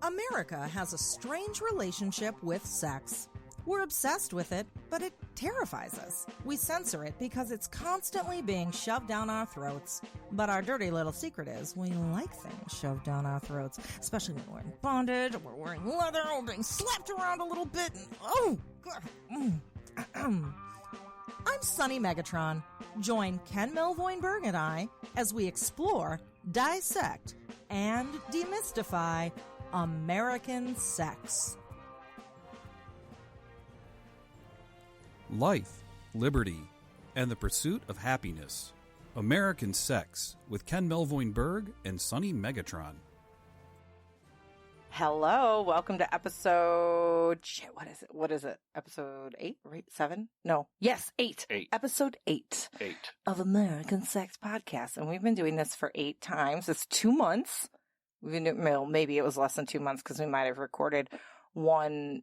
America has a strange relationship with sex. We're obsessed with it, but it terrifies us. We censor it because it's constantly being shoved down our throats. But our dirty little secret is we like things shoved down our throats, especially when we're in bondage, or we're wearing leather, or being slapped around a little bit, and oh, God. I'm Sunny Megatron. Join Ken Melvoinberg and I as we explore, dissect, and demystify American sex. Life, liberty, and the pursuit of happiness. American Sex with Ken Melvoinberg and Sunny Megatron. Hello, welcome to episode... What is it? Episode 8? Right? 7? No. Yes, 8. 8. Episode 8. 8. Of American Sex Podcast. And we've been doing this for 8 times. It's 2 months. We've been doing, well, maybe it was less than 2 months because we might have recorded one,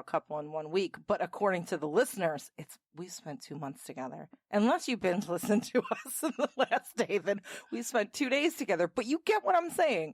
couple in 1 week. But according to the listeners, we've spent 2 months together. Unless you binge listen to us in the last day, then we spent 2 days together. But you get what I'm saying.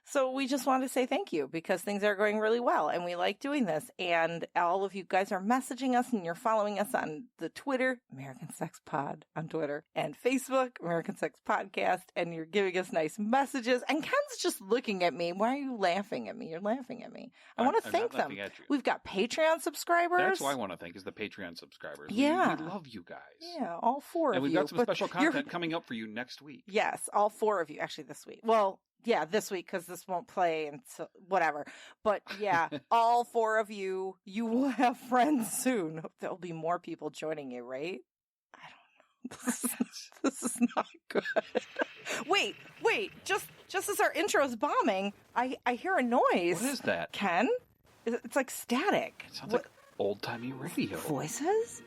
So we just wanted to say thank you because things are going really well and we like doing this. And all of you guys are messaging us and you're following us on the Twitter, American Sex Pod on Twitter, and Facebook, American Sex Podcast, and you're giving us nice messages. And Ken's just looking at me. Why are you laughing at me? You're laughing at me. I want to thank them. We've got Patreon subscribers. That's who I want to thank is the Patreon subscribers. Yeah. We love you guys. Yeah, all 4 of you. And we've got some special content coming up for you next week. Yes, all 4 of you. Actually, this week. Well, yeah, this week, because this won't play until whatever. But yeah, all 4 of you, you will have friends soon. There'll be more people joining you, right? I don't know. This is not good. Wait, just as our intro's bombing, I hear a noise. What is that? Ken? It's like static. It sounds like old-timey radio. Voices?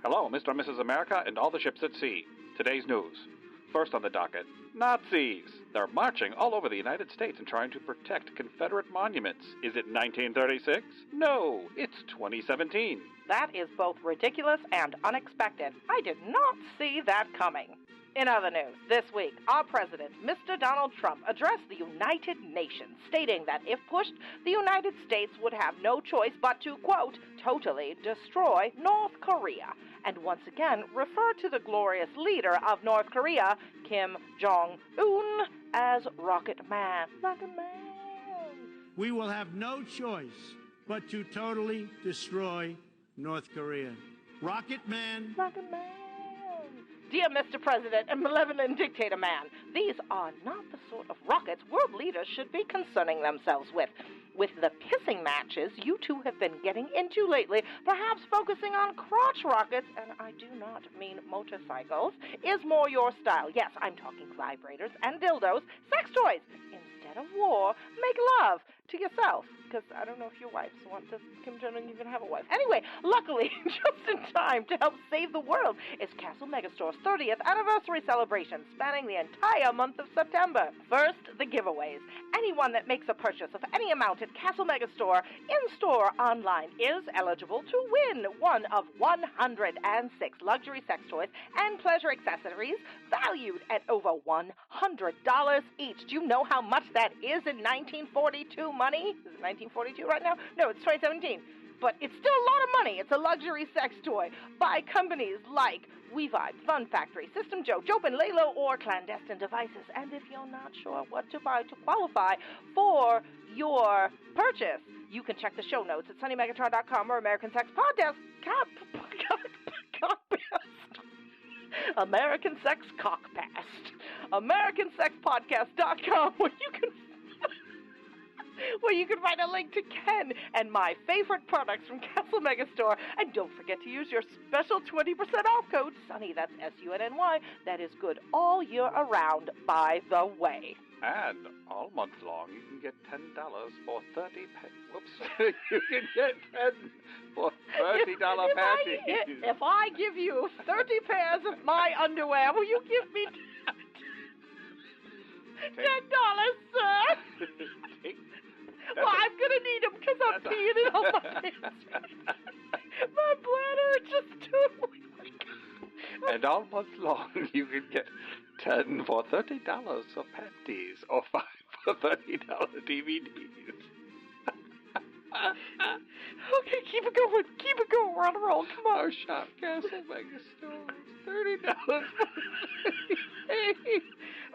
Hello, Mr. and Mrs. America and all the ships at sea. Today's news. First on the docket, Nazis. They're marching all over the United States and trying to protect Confederate monuments. Is it 1936? No, it's 2017. That is both ridiculous and unexpected. I did not see that coming. In other news, this week, our president, Mr. Donald Trump, addressed the United Nations, stating that if pushed, the United States would have no choice but to, quote, totally destroy North Korea, and once again refer to the glorious leader of North Korea, Kim Jong-un, as Rocket Man. Rocket Man. We will have no choice but to totally destroy North Korea. Rocket Man. Rocket Man. Dear Mr. President and malevolent dictator man, these are not the sort of rockets world leaders should be concerning themselves with. With the pissing matches you two have been getting into lately, perhaps focusing on crotch rockets, and I do not mean motorcycles, is more your style. Yes, I'm talking vibrators and dildos, sex toys. Instead of war, make love to yourself. Because I don't know if your wives want to, Kim Jong-un even have a wife. Anyway, luckily, just in time to help save the world is Castle Megastore's 30th anniversary celebration, spanning the entire month of September. First, the giveaways. Anyone that makes a purchase of any amount at Castle Megastore, in-store, online, is eligible to win one of 106 luxury sex toys and pleasure accessories valued at over $100 each. Do you know how much that is in 1942 money? Is it 1942 right now? No, it's 2017. But it's still a lot of money. It's a luxury sex toy by companies like WeVibe, Fun Factory, System Joe, Jopin, Lalo, or Clandestine Devices. And if you're not sure what to buy to qualify for your purchase, you can check the show notes at sunnymegatron.com or American Sex Podcast. American Sex Cockpast. AmericanSexPodcast.com where you can find a link to Ken and my favorite products from Castle Megastore. And don't forget to use your special 20% off code, Sunny, that's SUNNY. That is good all year around, by the way. And all month long, you can get $10 for 30 pence. Whoops. You can get 10 for $30 panties. If I give you 30 pairs of my underwear, will you give me $10, sir? Well, I'm going to need them because I'm peeing in all my pants. My bladder is just too... And all month long, you can get 10 for $30 for panties, or 5 for $30 DVDs. Okay, keep it going. Keep it going. We're on a roll. Come on. Our shop, Castle Mega Stores, $30.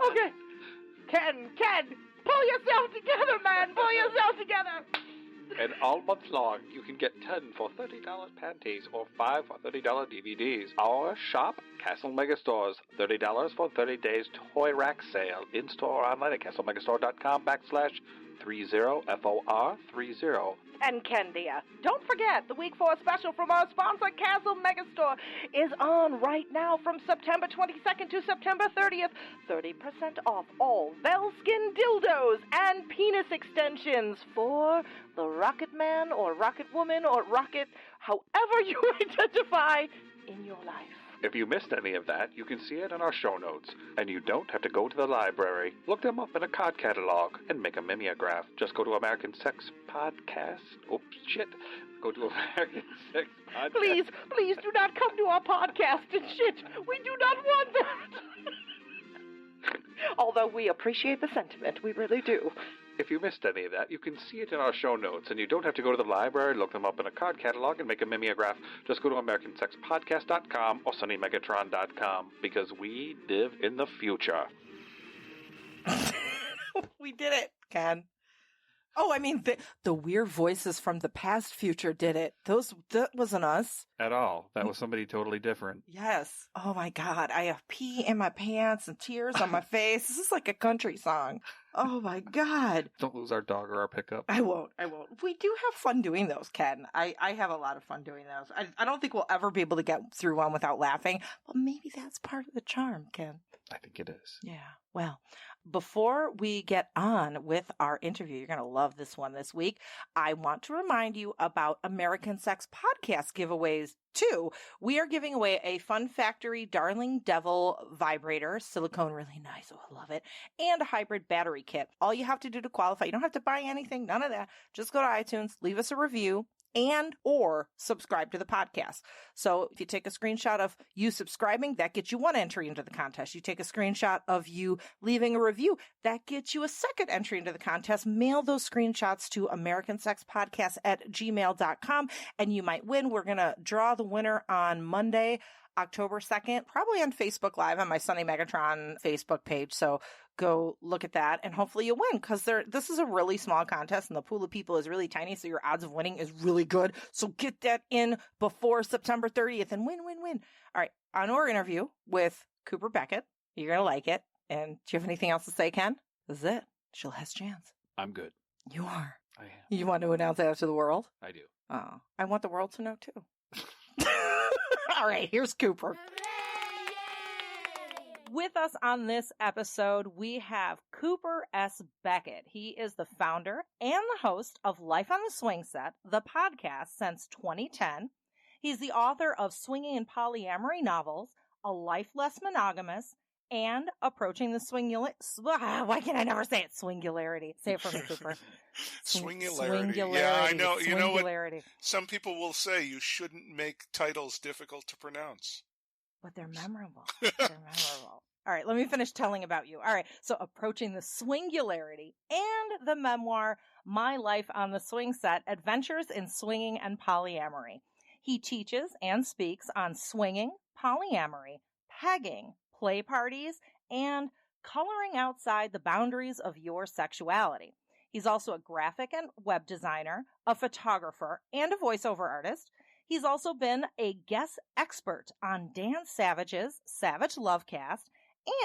Okay. Ken, pull yourself together, man. Pull yourself together. And all month long, you can get 10 for $30 panties or 5 for $30 DVDs. Our shop, Castle Mega Stores, $30 for 30 days toy rack sale. In-store or online at castlemegastore.com/30FOR30. And Ken, dear, don't forget, the Week 4 special from our sponsor, Castle Megastore, is on right now from September 22nd to September 30th. 30% off all Bellskin dildos and penis extensions for the Rocket Man or Rocket Woman or Rocket, however you identify in your life. If you missed any of that, you can see it in our show notes, and you don't have to go to the library. Look them up in a card catalog and make a mimeograph. Just go to American Sex Podcast. Oops, shit. Go to American Sex Podcast. Please do not come to our podcast and shit. We do not want that. Although we appreciate the sentiment, we really do. If you missed any of that, you can see it in our show notes, and you don't have to go to the library, look them up in a card catalog, and make a mimeograph. Just go to AmericanSexPodcast.com or SunnyMegatron.com, because we live in the future. We did it, Ken. Oh, I mean, the weird voices from the past future did it. That wasn't us. At all. That was somebody totally different. Yes. Oh, my God. I have pee in my pants and tears on my face. This is like a country song. Oh, my God. Don't lose our dog or our pickup. I won't. We do have fun doing those, Ken. I have a lot of fun doing those. I don't think we'll ever be able to get through one without laughing, but maybe that's part of the charm, Ken. I think it is. Yeah. Well, before we get on with our interview, you're going to love this one this week. I want to remind you about American Sex Podcast giveaways, too. We are giving away a Fun Factory Darling Devil vibrator, silicone, really nice. Oh, I love it. And a hybrid battery kit. All you have to do to qualify, you don't have to buy anything, none of that. Just go to iTunes, leave us a review, and or subscribe to the podcast. So if you take a screenshot of you subscribing, that gets you one entry into the contest. You take a screenshot of you leaving a review, that gets you a second entry into the contest. Mail those screenshots to americansexpodcast@gmail.com and you might win. We're going to draw the winner on Monday, October 2nd, probably on Facebook Live on my Sunny Megatron Facebook page. So go look at that and hopefully you win, because this is a really small contest and the pool of people is really tiny. So your odds of winning is really good. So get that in before September 30th and win. All right. On our interview with Cooper Beckett, you're going to like it. And do you have anything else to say, Ken? This is it. She'll has chance. I'm good. You are. I am. You want to announce that to the world? I do. Oh, I want the world to know too. All right, here's Cooper. With us on this episode, we have Cooper S. Beckett. He is the founder and the host of Life on the Swingset, the podcast since 2010. He's the author of Swinging Polyamory novels, A Life Less Monogamous, and Approaching the why can I never say it? Swingularity. Say it for me, Cooper. Swingularity. Yeah, I know. You know what? Some people will say you shouldn't make titles difficult to pronounce. But they're memorable. All right, let me finish telling about you. All right, so Approaching the Swingularity and the memoir, My Life on the Swingset, Adventures in Swinging and Polyamory. He teaches and speaks on swinging, polyamory, pegging, play parties, and coloring outside the boundaries of your sexuality. He's also a graphic and web designer, a photographer, and a voiceover artist. He's also been a guest expert on Dan Savage's Savage Lovecast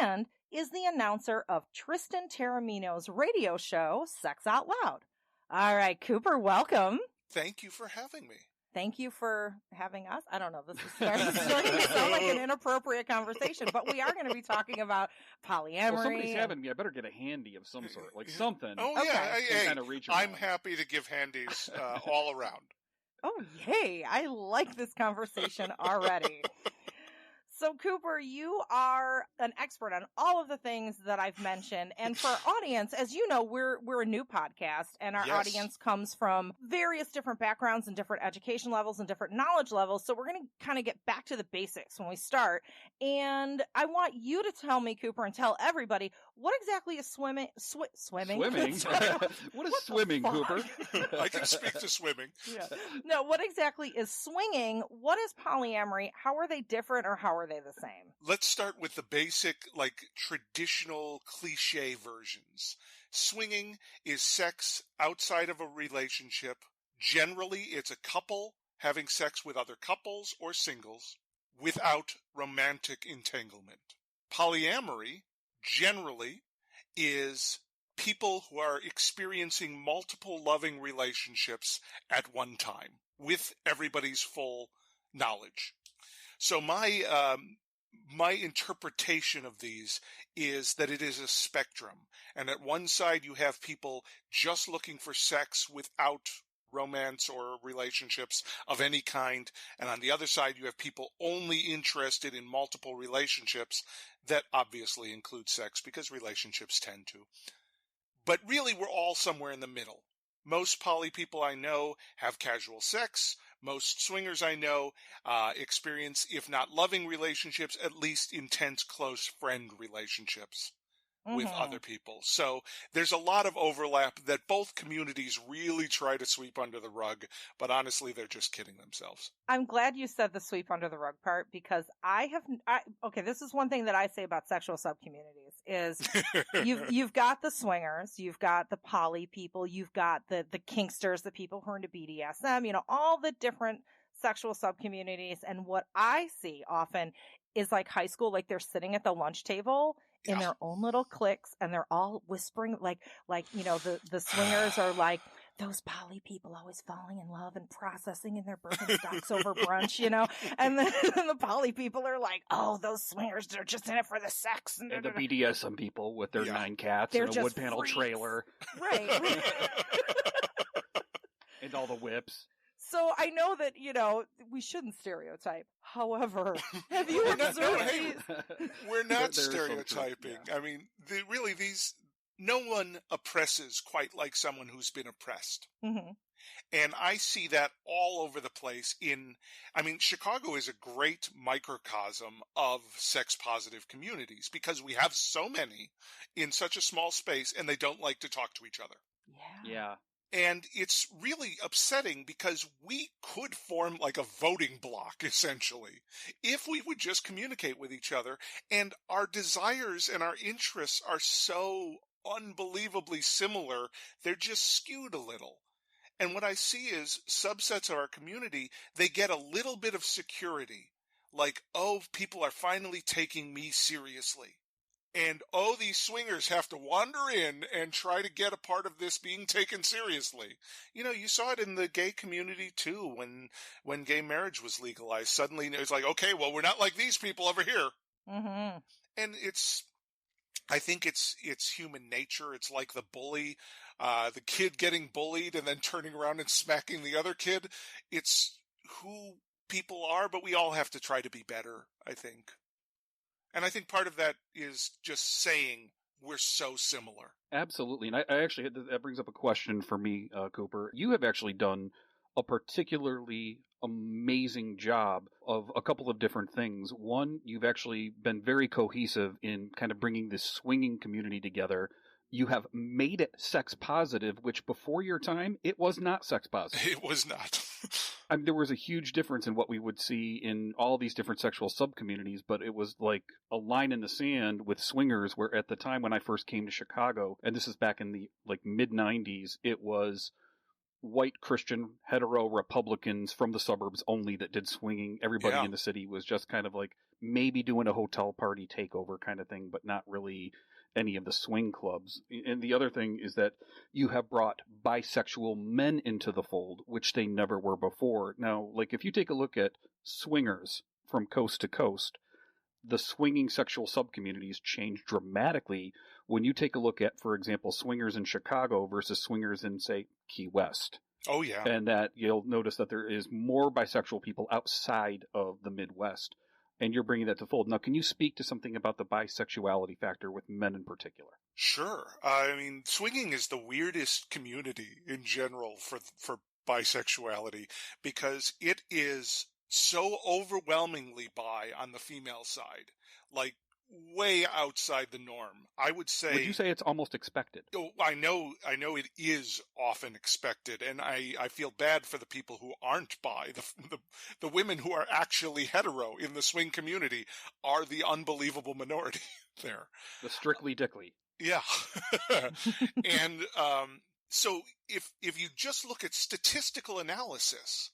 and is the announcer of Tristan Taormino's radio show, Sex Out Loud. All right, Cooper, welcome. Thank you for having me. Thank you for having us. I don't know. This is starting to sound like an inappropriate conversation, but we are going to be talking about polyamory. Well, somebody's having me. I better get a handy of some sort, like something. Oh, okay. Yeah. Hey, kind of reach I'm happy to give handies all around. Oh, yay. I like this conversation already. So, Cooper, you are an expert on all of the things that I've mentioned. And for our audience, as you know, we're a new podcast, and our audience comes from various different backgrounds and different education levels and different knowledge levels. So we're going to kind of get back to the basics when we start. And I want you to tell me, Cooper, and tell everybody, what exactly is swimming? Swimming? What is swimming, Cooper? I can speak to swimming. Yeah. No, what exactly is swinging? What is polyamory? How are they different, or how are they the same? Let's start with the basic, traditional cliche versions. Swinging is sex outside of a relationship. Generally, it's a couple having sex with other couples or singles without romantic entanglement. Polyamory, generally, is people who are experiencing multiple loving relationships at one time with everybody's full knowledge. So my interpretation of these is that it is a spectrum. And at one side you have people just looking for sex without romance or relationships of any kind. And on the other side you have people only interested in multiple relationships that obviously include sex, because relationships tend to. But really we're all somewhere in the middle. Most poly people I know have casual sex. Most swingers I know experience, if not loving relationships, at least intense close friend relationships with other people. So there's a lot of overlap that both communities really try to sweep under the rug, but honestly, they're just kidding themselves. I'm glad you said the sweep under the rug part, because this is one thing that I say about sexual subcommunities is you've got the swingers, you've got the poly people, you've got the kinksters, the people who are into BDSM, all the different sexual subcommunities. And what I see often is like high school, like they're sitting at the lunch table in their own little cliques, and they're all whispering the swingers are like, those poly people always falling in love and processing in their Birkenstocks over brunch, and then the poly people are like, oh, those swingers, they're just in it for the sex. And the BDSM people with their 9 cats and a wood panel freaks. trailer. Right. And all the whips. So I know that, we shouldn't stereotype. However, have you observed these? We're not stereotyping. Yeah. I mean, no one oppresses quite like someone who's been oppressed. Mm-hmm. And I see that all over the place Chicago is a great microcosm of sex-positive communities, because we have so many in such a small space, and they don't like to talk to each other. Yeah. And it's really upsetting, because we could form like a voting bloc, essentially, if we would just communicate with each other. And our desires and our interests are so unbelievably similar, they're just skewed a little. And what I see is subsets of our community, they get a little bit of security. Like, oh, people are finally taking me seriously. And, oh, these swingers have to wander in and try to get a part of this being taken seriously. You saw it in the gay community, too, when gay marriage was legalized. Suddenly, it's like, okay, well, we're not like these people over here. Mm-hmm. And I think it's human nature. It's like the bully, the kid getting bullied and then turning around and smacking the other kid. It's who people are, but we all have to try to be better, I think. And I think part of that is just saying we're so similar. Absolutely. And I actually, that brings up a question for me, Cooper. You have actually done a particularly amazing job of a couple of different things. One, you've actually been very cohesive in kind of bringing this swinging community together. You have made it sex positive, which before your time, it was not sex positive. It was not. There was a huge difference in what we would see in all these different sexual subcommunities, but it was like a line in the sand with swingers, where at the time when I first came to Chicago, and this is back in the mid-90s, it was white Christian hetero Republicans from the suburbs only that did swinging. Everybody in the city was just kind of like maybe doing a hotel party takeover kind of thing, but not really any of the swing clubs. And the other thing is that you have brought bisexual men into the fold, which they never were before. Now, if you take a look at swingers from coast to coast, the swinging sexual subcommunities change dramatically when you take a look at, for example, swingers in Chicago versus swingers in, say, Key West. Oh, yeah. And that you'll notice that there is more bisexual people outside of the Midwest. and you're bringing that to fold. Now, can you speak to something about the bisexuality factor with men in particular? Sure. I mean, swinging is the weirdest community in general for bisexuality because it is so overwhelmingly bi on the female side, like way outside the norm. I would say. Would you say it's almost expected? Oh, I know it is often expected, and I feel bad for the people who aren't bi. The women who are actually hetero in the swing community are the unbelievable minority there. The strictly dickly. Yeah. And so if you just look at statistical analysis,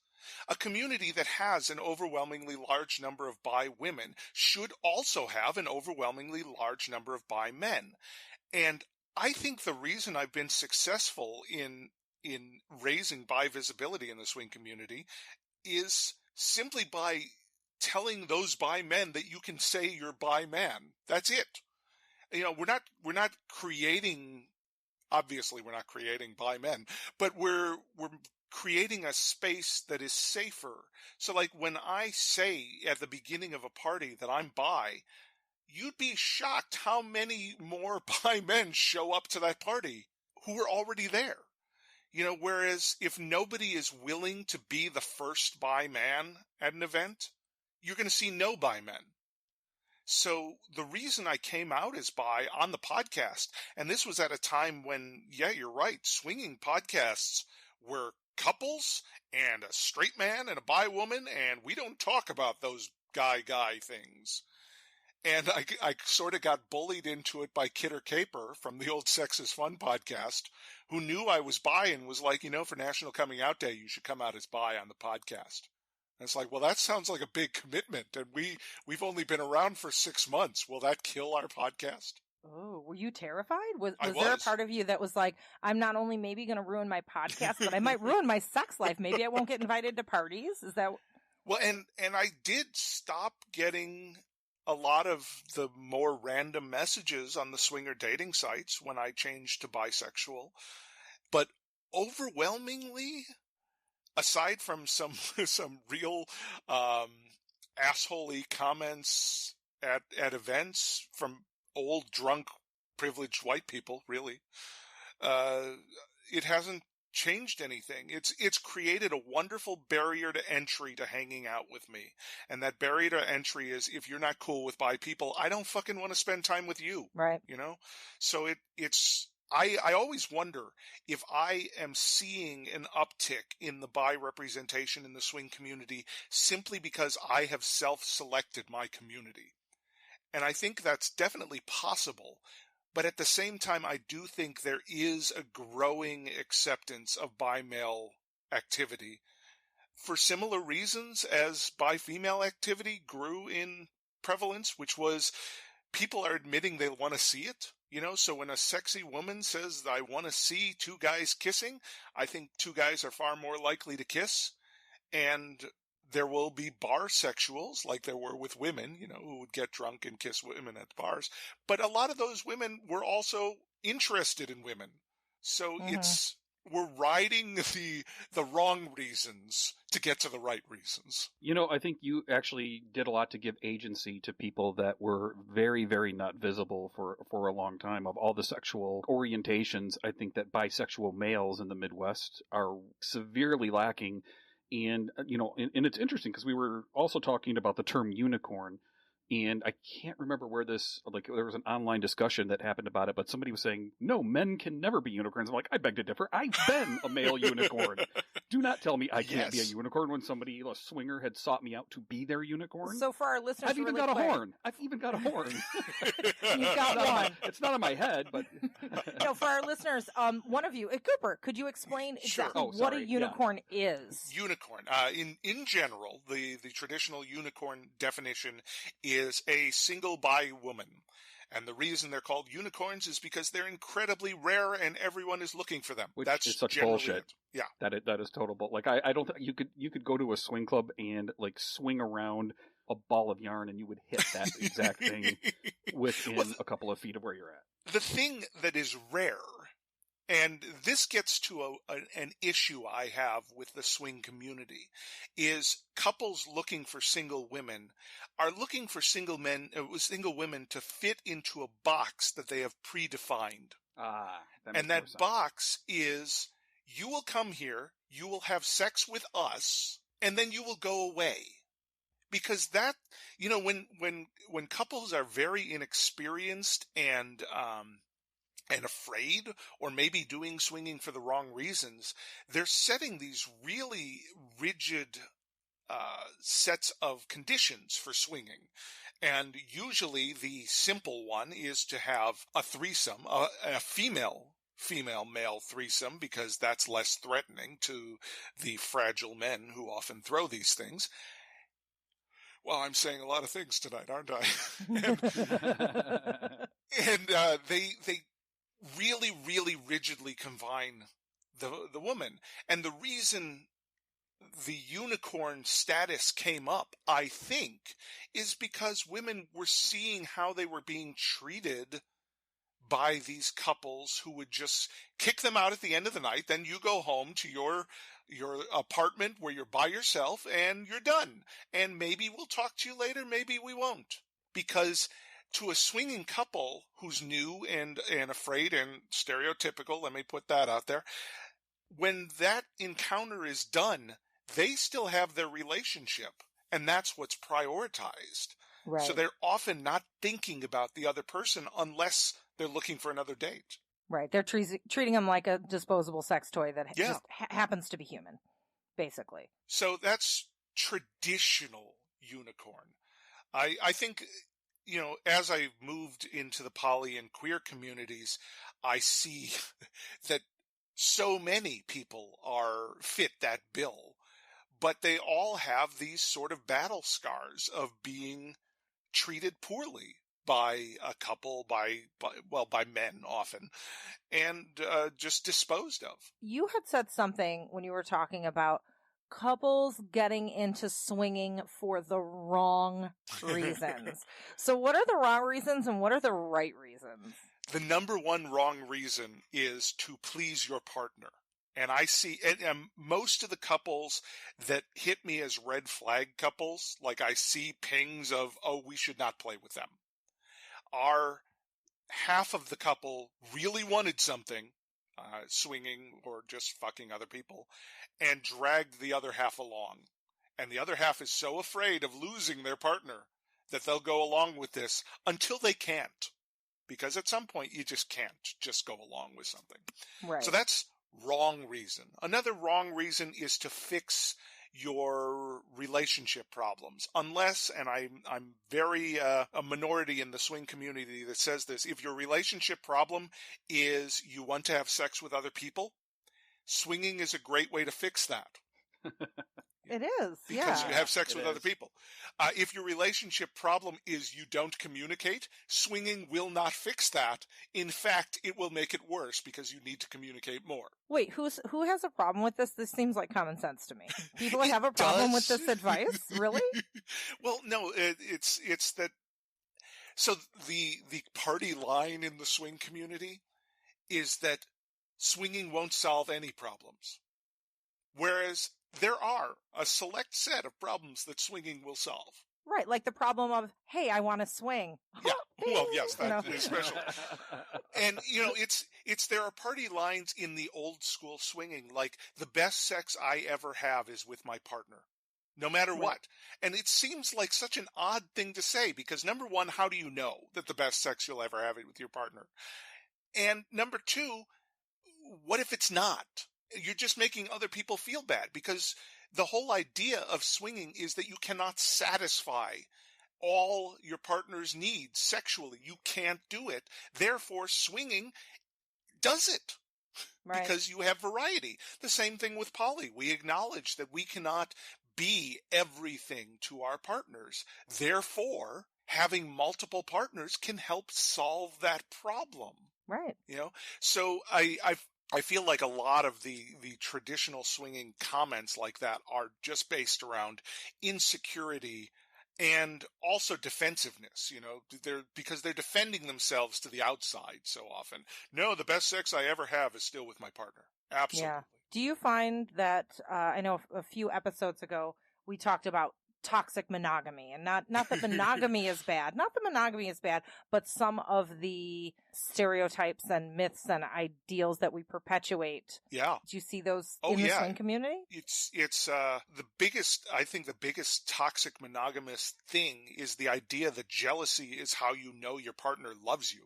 a community that has an overwhelmingly large number of bi women should also have an overwhelmingly large number of bi men. And I think the reason I've been successful in raising bi visibility in the swing community is simply by telling those bi men that you can say you're bi man. That's it. You know, we're not creating, obviously we're not creating bi men, but we're creating a space that is safer. So like when I say at the beginning of a party that I'm bi, you'd be shocked how many more bi men show up to that party who were already there. You know, whereas if nobody is willing to be the first bi man at an event, you're going to see no bi men. So the reason I came out as bi on the podcast, and this was at a time when, yeah, you're right, swinging podcasts were couples and a straight man and a bi woman, and we don't talk about those guy things. And I sort of got bullied into it by Kidder Caper from the old Sex is Fun podcast, who knew I was bi and was like, you know, for National Coming Out Day, you should come out as bi on the podcast. And it's like, well, that sounds like a big commitment, and we've only been around for 6 months. Will that kill our podcast? Oh, were you terrified? Was I there a was. part of you that was like, I'm not only maybe going to ruin my podcast, but I might ruin my sex life. Maybe I won't get invited to parties? Is that... Well, and I did stop getting a lot of the more random messages on the swinger dating sites when I changed to bisexual. But overwhelmingly, aside from some real assholey comments at events from old, drunk, privileged white people, really, it hasn't changed anything. It's created a wonderful barrier to entry to hanging out with me. And that barrier to entry is, if you're not cool with bi people, I don't fucking want to spend time with you. Right. You know? So I always wonder if I am seeing an uptick in the bi representation in the swing community simply because I have self-selected my community. And I think that's definitely possible. But at the same time, I do think there is a growing acceptance of bi-male activity for similar reasons as bi-female activity grew in prevalence, which was people are admitting they want to see it. You know, so when a sexy woman says, I want to see two guys kissing, I think two guys are far more likely to kiss. And there will be bar sexuals, like there were with women, you know, who would get drunk and kiss women at bars. But a lot of those women were also interested in women. So we're riding the wrong reasons to get to the right reasons. You know, I think you actually did a lot to give agency to people that were very, very not visible for a long time. Of all the sexual orientations, I think that bisexual males in the Midwest are severely lacking. And, you know, and it's interesting because we were also talking about the term unicorn. And I can't remember where this, like, there was an online discussion that happened about it, but somebody was saying, no, men can never be unicorns. I'm like, I beg to differ. I've been a male unicorn. Do not tell me I can't be a unicorn when somebody, a swinger, had sought me out to be their unicorn. So for our listeners, I've even got a horn. I've even got a horn. You've got one. It's not on my head, but... No, for our listeners, one of you, Cooper, could you explain exactly what a unicorn is? Unicorn. In general, the traditional unicorn definition is a single bi woman. And the reason they're called unicorns is because they're incredibly rare and everyone is looking for them. Which That's is such generally bullshit. it. Yeah. That is total bull. Like, I don't think you could go to a swing club and, like, swing around a ball of yarn and you would hit that exact thing within a couple of feet of where you're at. The thing that is rare And this gets to an issue I have with the swing community, is couples looking for single women are looking for single women to fit into a box that they have predefined. And that box is, you will come here, you will have sex with us, and then you will go away. Because that, when couples are very inexperienced and afraid, or maybe doing swinging for the wrong reasons, they're setting these really rigid sets of conditions for swinging. And usually the simple one is to have a threesome, a female-male threesome, because that's less threatening to the fragile men who often throw these things. Well, I'm saying a lot of things tonight, aren't I? and they really, really rigidly confine the woman. And the reason the unicorn status came up, I think, is because women were seeing how they were being treated by these couples who would just kick them out at the end of the night. Then you go home to your apartment where you're by yourself and you're done. And maybe we'll talk to you later, maybe we won't. Because to a swinging couple who's new and afraid and stereotypical, let me put that out there, when that encounter is done, they still have their relationship, and that's what's prioritized. Right. So they're often not thinking about the other person unless they're looking for another date. Right. They're treating them like a disposable sex toy that just happens to be human, basically. So that's traditional unicorn. I think, as I moved into the poly and queer communities, I see that so many people fit that bill, but they all have these sort of battle scars of being treated poorly by a couple, by men often, and just disposed of. You had said something when you were talking about couples getting into swinging for the wrong reasons. So what are the wrong reasons and what are the right reasons? The number one wrong reason is to please your partner. And I see, and most of the couples that hit me as red flag couples, like I see pings of, oh, we should not play with them, are half of the couple really wanted something, swinging or just fucking other people, and dragged the other half along. And the other half is so afraid of losing their partner that they'll go along with this until they can't. Because at some point you just can't just go along with something. Right. So that's wrong reason. Another wrong reason is to fix your relationship problems. Unless, and I'm very a minority in the swing community that says this, if your relationship problem is you want to have sex with other people, swinging is a great way to fix that. It is, because you have sex with other people. If your relationship problem is you don't communicate, swinging will not fix that. In fact, it will make it worse because you need to communicate more. Wait, who has a problem with this? This seems like common sense to me. People have a problem with this advice? Really? Well, no, it's that. So the party line in the swing community is that swinging won't solve any problems. Whereas there are a select set of problems that swinging will solve. Right, like the problem of, hey, I want to swing. Yeah, well, yes, that is special. And, it's there are party lines in the old school swinging, like the best sex I ever have is with my partner, no matter what. And it seems like such an odd thing to say because, number one, how do you know that the best sex you'll ever have is with your partner? And number two, what if it's not? You're just making other people feel bad because the whole idea of swinging is that you cannot satisfy all your partner's needs sexually. You can't do it. Therefore, swinging does it because you have variety. The same thing with poly. We acknowledge that we cannot be everything to our partners. Therefore, having multiple partners can help solve that problem. Right. So I feel like a lot of the traditional swinging comments like that are just based around insecurity and also defensiveness, because they're defending themselves to the outside so often. No, the best sex I ever have is still with my partner. Absolutely. Yeah. Do you find that, I know a few episodes ago, we talked about toxic monogamy, and not that monogamy is bad, but some of the stereotypes and myths and ideals that we perpetuate. Yeah. Do you see those in the swing community? It's the biggest toxic monogamous thing is the idea that jealousy is how you know your partner loves you,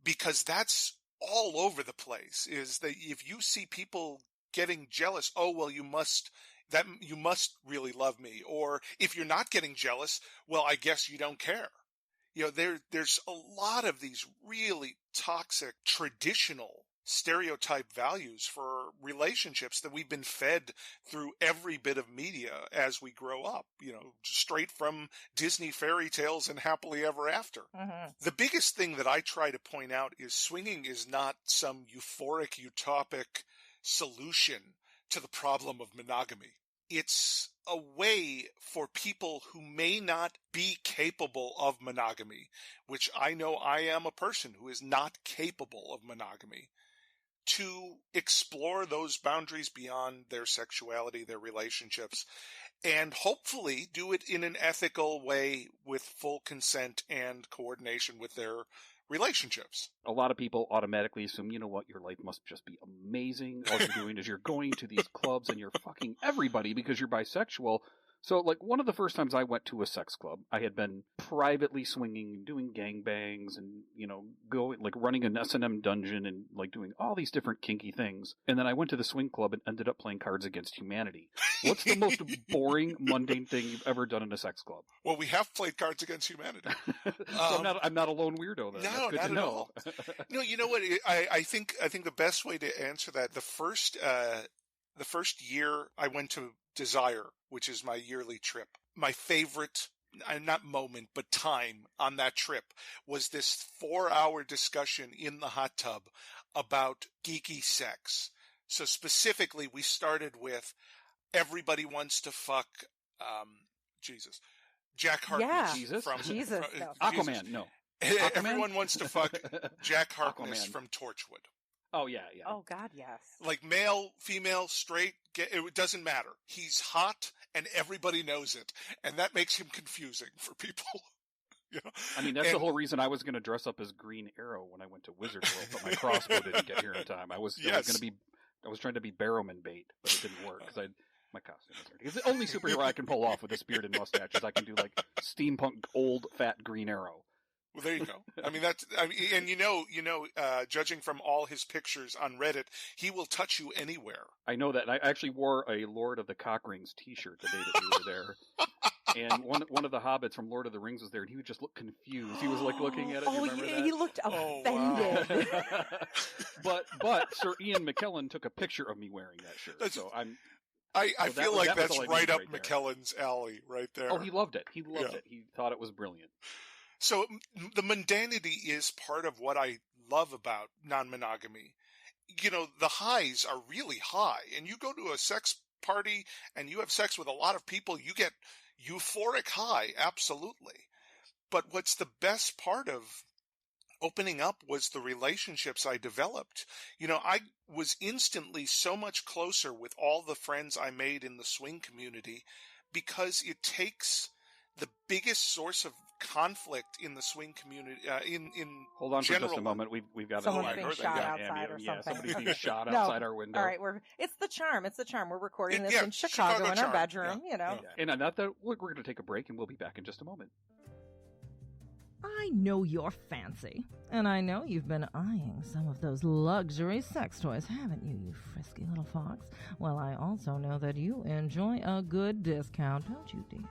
because that's all over the place. Is that if you see people getting jealous, oh, well, you must really love me. Or if you're not getting jealous, well, I guess you don't care. There's a lot of these really toxic, traditional stereotype values for relationships that we've been fed through every bit of media as we grow up, straight from Disney fairy tales and happily ever after. Mm-hmm. The biggest thing that I try to point out is swinging is not some euphoric, utopic solution to the problem of monogamy. It's a way for people who may not be capable of monogamy, which I know I am a person who is not capable of monogamy, to explore those boundaries beyond their sexuality, their relationships, and hopefully do it in an ethical way with full consent and coordination with their relationships. A lot of people automatically assume, you know what, your life must just be amazing. All you're doing is you're going to these clubs and you're fucking everybody because you're bisexual. So, one of the first times I went to a sex club, I had been privately swinging and doing gangbangs and, running an S&M dungeon and, doing all these different kinky things. And then I went to the swing club and ended up playing Cards Against Humanity. What's the most boring, mundane thing you've ever done in a sex club? Well, we have played Cards Against Humanity. So I'm not a lone weirdo then. No, That's good not to at all. No, you know what? I think the best way to answer that, the first year I went to Desire, which is my yearly trip, my favorite, not moment, but time on that trip was this 4-hour discussion in the hot tub about geeky sex. So specifically, we started with everybody wants to fuck, Jack Harkness from Aquaman. No, Aquaman? Everyone wants to fuck Jack Harkness from Torchwood. Oh, yeah. Oh, God, yes. Male, female, straight, it doesn't matter. He's hot, and everybody knows it. And that makes him confusing for people. I mean, that's the whole reason I was going to dress up as Green Arrow when I went to Wizard World, but my crossbow didn't get here in time. I was trying to be Barrowman bait, but it didn't work because my costume was dirty. It's the only superhero I can pull off with this beard and mustache is I can do steampunk old fat Green Arrow. Well, there you go. I mean, judging from all his pictures on Reddit, he will touch you anywhere. I know that. And I actually wore a Lord of the Cockrings t-shirt the day that we were there. And one of the hobbits from Lord of the Rings was there, and he would just look confused. He was looking at it. Oh, yeah, he looked offended. Wow. but Sir Ian McKellen took a picture of me wearing that shirt. I feel like that's right up McKellen's alley, right there. Oh, he loved it. He loved it. He thought it was brilliant. So the mundanity is part of what I love about non-monogamy. The highs are really high, and you go to a sex party and you have sex with a lot of people, you get euphoric high, absolutely. But what's the best part of opening up was the relationships I developed. I was instantly so much closer with all the friends I made in the swing community because it takes the biggest source of conflict in the swing community in hold on general. For just a moment. We've got someone's being shot outside or something. Yeah, somebody's being shot outside our window. All right, it's the charm. We're recording this in Chicago in our bedroom. Yeah. And on that, we're going to take a break, and we'll be back in just a moment. I know you're fancy, and I know you've been eyeing some of those luxury sex toys, haven't you, you frisky little fox? Well, I also know that you enjoy a good discount, don't you, dear?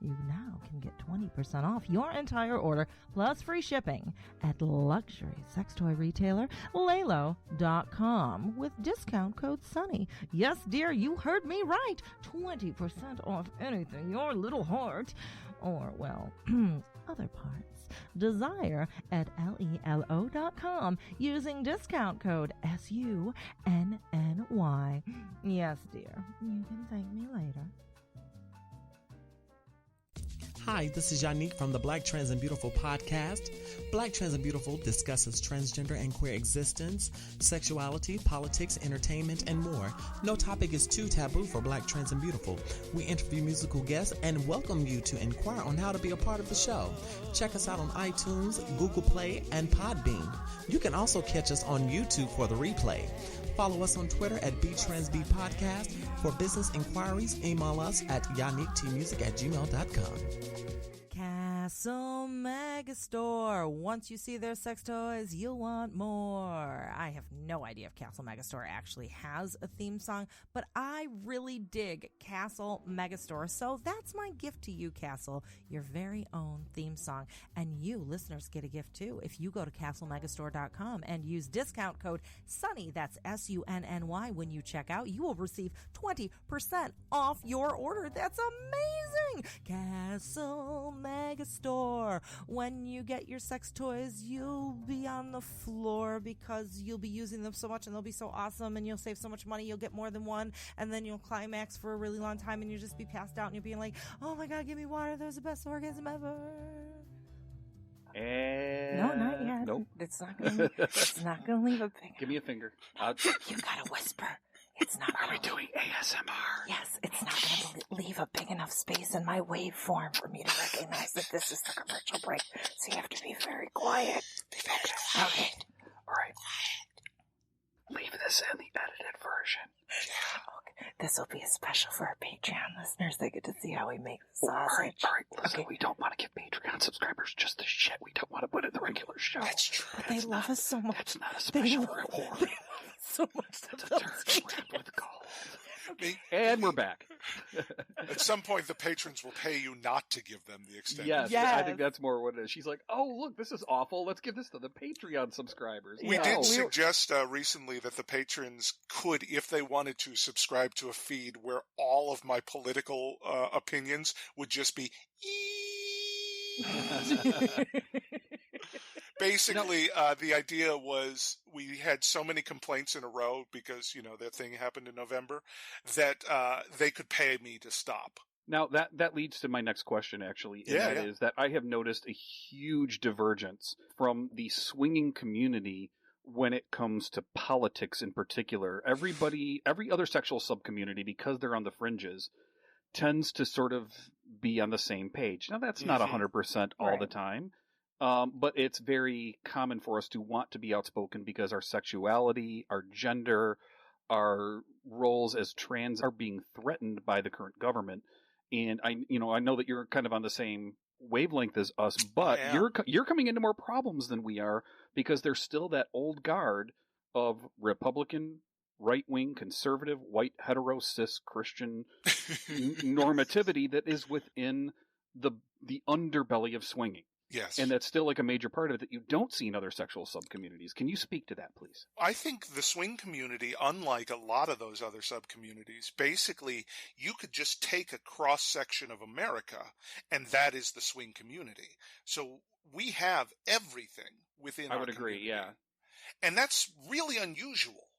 You now can get 20% off your entire order plus free shipping at luxury sex toy retailer Lalo.com with discount code SUNNY. Yes, dear, you heard me right. 20% off anything your little heart, or, well, other parts, desire at Lelo.com using discount code SUNNY. Yes, dear, you can thank me later. Hi, this is Yannick from the Black Trans and Beautiful podcast. Black Trans and Beautiful discusses transgender and queer existence, sexuality, politics, entertainment, and more. No topic is too taboo for Black Trans and Beautiful. We interview musical guests and welcome you to inquire on how to be a part of the show. Check us out on iTunes, Google Play, and Podbean. You can also catch us on YouTube for the replay. Follow us on Twitter at BTransBPodcast. For business inquiries, email us at yannicktmusic@gmail.com. Castle Megastore. Once you see their sex toys, you'll want more. I have no idea if Castle Megastore actually has a theme song, but I really dig Castle Megastore. So that's my gift to you, Castle, your very own theme song. And you, listeners, get a gift too. If you go to castlemegastore.com and use discount code SUNNY, that's SUNNY, when you check out, you will receive 20% off your order. That's amazing. Castle Megastore. When you get your sex toys, you'll be on the floor because you'll be using them so much and they'll be so awesome and you'll save so much money. You'll get more than one and then you'll climax for a really long time and you'll just be passed out and you'll be like, oh my God, give me water. That was the best orgasm ever. And No, not yet. Nope. It's not gonna leave a big. Give me a finger. You gotta whisper. It's not. Are we doing ASMR? Yes, it's not going to leave a big enough space in my waveform for me to recognize that this is the commercial break. So you have to be very quiet. Okay. All right. Leave this in the edited version. Okay. This will be a special for our Patreon listeners. They get to see how we make the sausage. All right. Listen, we don't want to give Patreon subscribers just the shit we don't want to put in the regular show. That's true. But they love us so much. That's not a special reward. So much That's a turkey wrapped with gold. And we're back. At some point, the patrons will pay you not to give them the extended. Yes, Yes. I think that's more what it is. She's like, oh, look, this is awful. Let's give this to the Patreon subscribers. We No. did suggest recently that the patrons could, if they wanted to, subscribe to a feed where all of my political opinions would just be Basically, the idea was we had so many complaints in a row because, that thing happened in November that they could pay me to stop. Now, that leads to my next question, actually. And Yeah, that is that I have noticed a huge divergence from the swinging community when it comes to politics in particular. Every other sexual subcommunity, because they're on the fringes, tends to sort of be on the same page. Now, that's not 100% all the time. But it's very common for us to want to be outspoken because our sexuality, our gender, our roles as trans are being threatened by the current government. And I know that you're kind of on the same wavelength as us, but you're coming into more problems than we are because there's still that old guard of Republican, right-wing, conservative, white, hetero, cis, Christian normativity that is within the underbelly of swinging. Yes. And that's still like a major part of it that you don't see in other sexual subcommunities. Can you speak to that, please? I think the swing community, unlike a lot of those other subcommunities, basically you could just take a cross-section of America, and that is the swing community. So we have everything within our community. I would agree, yeah. And that's really unusual.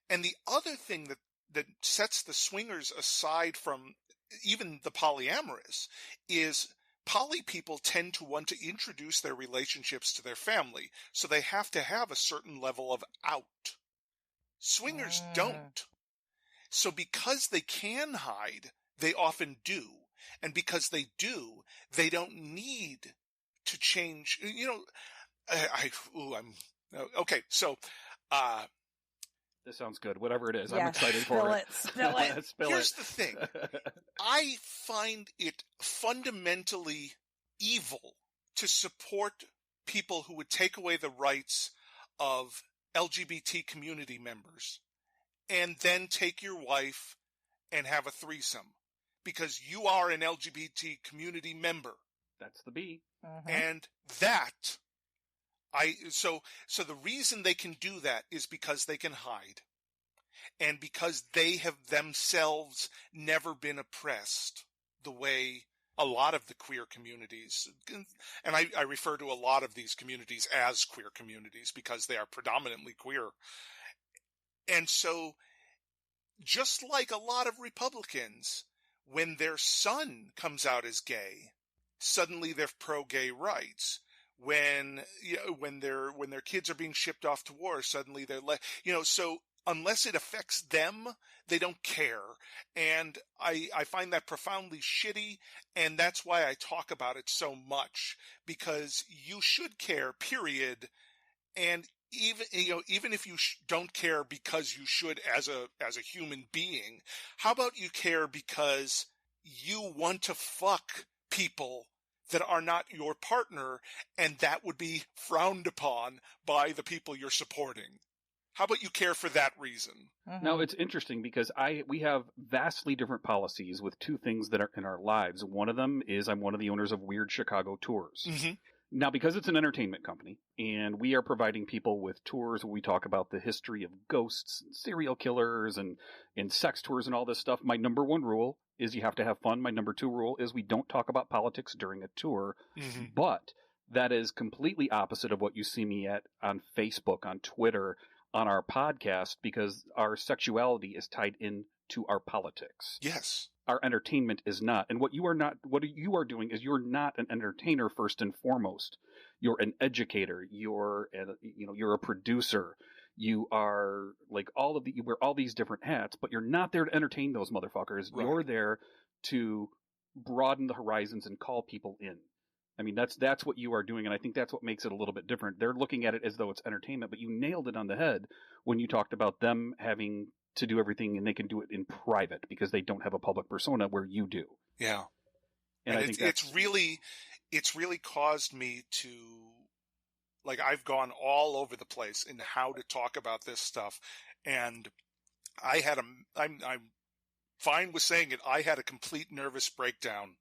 And the other thing that sets the swingers aside from even the polyamorous is poly people tend to want to introduce their relationships to their family, so they have to have a certain level of out. Swingers don't. So because they can hide, they often do. And because they do, they don't need to change. Okay, so this sounds good. Whatever it is, I'm excited for it. Spill it. Here's the thing. I find it fundamentally evil to support people who would take away the rights of LGBT community members and then take your wife and have a threesome because you are an LGBT community member. That's the B. And that so the reason they can do that is because they can hide and because they have themselves never been oppressed the way a lot of the queer communities, and I refer to a lot of these communities as queer communities because they are predominantly queer. And so just like a lot of Republicans, when their son comes out as gay, suddenly they're pro-gay rights. When their kids are being shipped off to war, suddenly they're so unless it affects them, they don't care. And I find that profoundly shitty, and that's why I talk about it so much, because you should care, period. And even if you don't care because you should as a human being, how about you care because you want to fuck people that are not your partner, and that would be frowned upon by the people you're supporting? How about you care for that reason? Mm-hmm. Now, it's interesting because we have vastly different policies with two things that are in our lives. One of them is I'm one of the owners of Weird Chicago Tours. Mm-hmm. Now, because it's an entertainment company, and we are providing people with tours where we talk about the history of ghosts, and serial killers, and sex tours and all this stuff, my number one rule is you have to have fun. My number two rule is we don't talk about politics during a tour. Mm-hmm. But that is completely opposite of what you see me at on Facebook, on Twitter, on our podcast, because our sexuality is tied into our politics. Yes. Our entertainment is not. And what you are doing is you're not an entertainer first and foremost. You're an educator. You're a producer. You are you wear all these different hats, but you're not there to entertain those motherfuckers. Right. You're there to broaden the horizons and call people in. I mean, that's what you are doing, and I think that's what makes it a little bit different. They're looking at it as though it's entertainment, but you nailed it on the head when you talked about them having to do everything, and they can do it in private because they don't have a public persona where you do. Yeah. And I think it's really caused me to, I've gone all over the place in how to talk about this stuff, and I'm fine with saying it, I had a complete nervous breakdown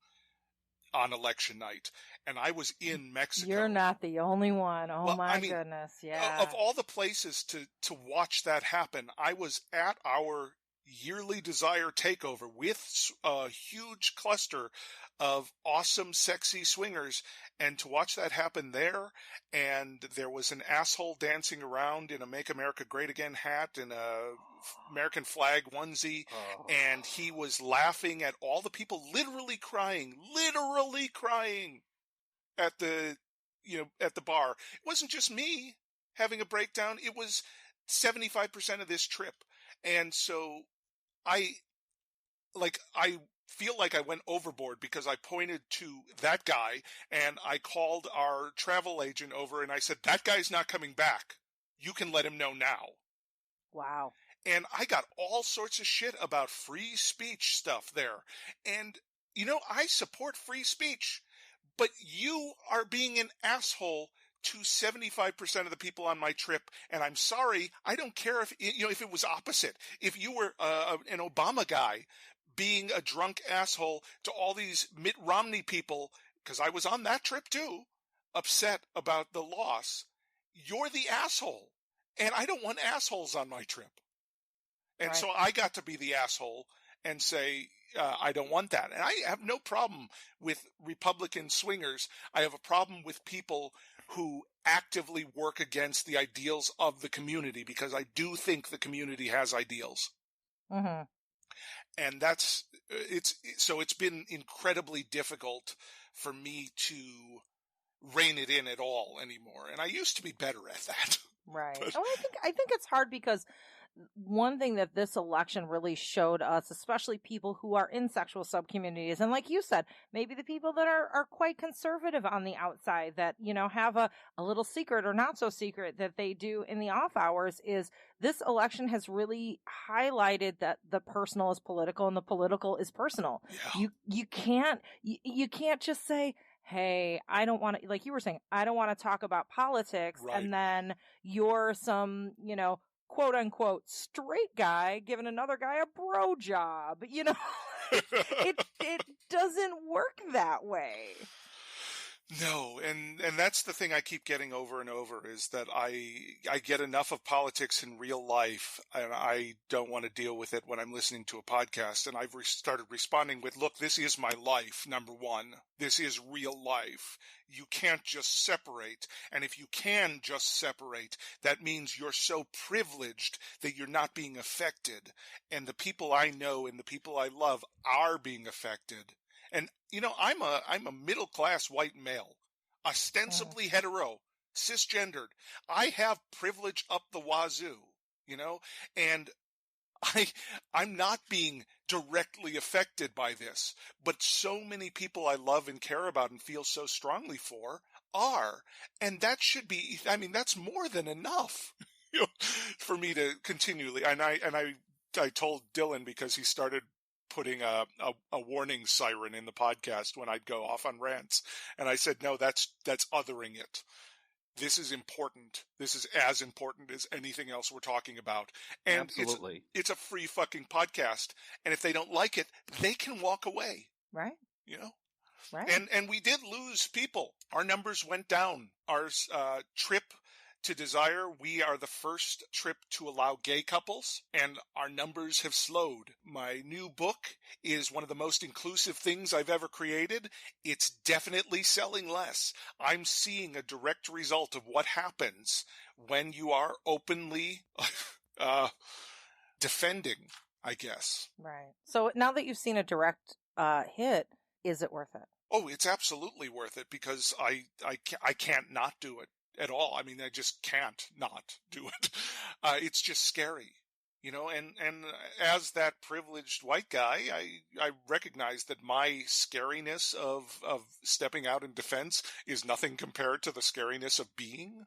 on election night, and I was in Mexico. You're not the only one. Oh, well, goodness. Yeah. Of all the places to watch that happen, I was at our yearly Desire takeover with a huge cluster of awesome, sexy swingers, and to watch that happen there, and there was an asshole dancing around in a Make America Great Again hat and a American flag onesie, and he was laughing at all the people literally crying at the bar. It wasn't just me having a breakdown. It was 75% of this trip. And so I feel like I went overboard because I pointed to that guy and I called our travel agent over and I said, that guy's not coming back. You can let him know now. Wow. And I got all sorts of shit about free speech stuff there. And, I support free speech, but you are being an asshole to 75% of the people on my trip. And I'm sorry, I don't care if it was opposite. If you were an Obama guy being a drunk asshole to all these Mitt Romney people, because I was on that trip too, upset about the loss, you're the asshole. And I don't want assholes on my trip. And so I got to be the asshole and say, I don't want that. And I have no problem with Republican swingers. I have a problem with people who actively work against the ideals of the community, because I do think the community has ideals. Mm-hmm. And it's been incredibly difficult for me to rein it in at all anymore. And I used to be better at that. Right. But, I think it's hard because one thing that this election really showed us, especially people who are in sexual subcommunities, and like you said, maybe the people that are quite conservative on the outside that, have a little secret or not so secret that they do in the off hours, is this election has really highlighted that the personal is political and the political is personal. Yeah. You can't just say, hey, I don't want to, like you were saying, I don't want to talk about politics. Right. And then you're some, quote unquote straight guy giving another guy a bro job. It doesn't work that way. No, and that's the thing I keep getting over and over, is that I get enough of politics in real life, and I don't want to deal with it when I'm listening to a podcast. And I've started responding with, look, this is my life, number one. This is real life. You can't just separate. And if you can just separate, that means you're so privileged that you're not being affected. And the people I know and the people I love are being affected. And, I'm a middle-class white male, ostensibly hetero, cisgendered. I have privilege up the wazoo, and I'm not being directly affected by this, but so many people I love and care about and feel so strongly for are, and that should be, that's more than enough, for me to continually, and I told Dylan, because he started putting a warning siren in the podcast when I'd go off on rants, and I said, no, that's othering it. This is important. This is as important as anything else we're talking about. And absolutely. It's a free fucking podcast. And if they don't like it, they can walk away. Right. Right. And we did lose people. Our numbers went down. Our trip to Desire, we are the first trip to allow gay couples, and our numbers have slowed. My new book is one of the most inclusive things I've ever created. It's definitely selling less. I'm seeing a direct result of what happens when you are openly defending, I guess. Right. So now that you've seen a direct hit, is it worth it? Oh, it's absolutely worth it, because I can't not do it at all. I just can't not do it. It's just scary, and as that privileged white guy, I recognize that my scariness of stepping out in defense is nothing compared to the scariness of being,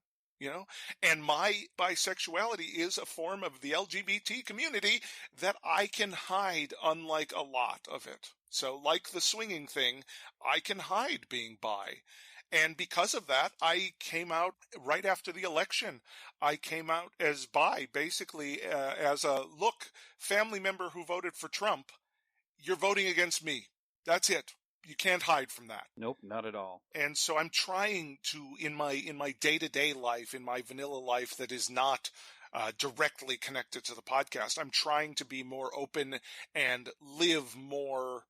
and my bisexuality is a form of the LGBT community that I can hide, unlike a lot of it. So like the swinging thing, I can hide being bi. And because of that, I came out right after the election. I came out as bi, basically as a, look, family member who voted for Trump, you're voting against me. That's it. You can't hide from that. Nope, not at all. And so I'm trying to, in my day-to-day life, in my vanilla life that is not directly connected to the podcast, I'm trying to be more open and live more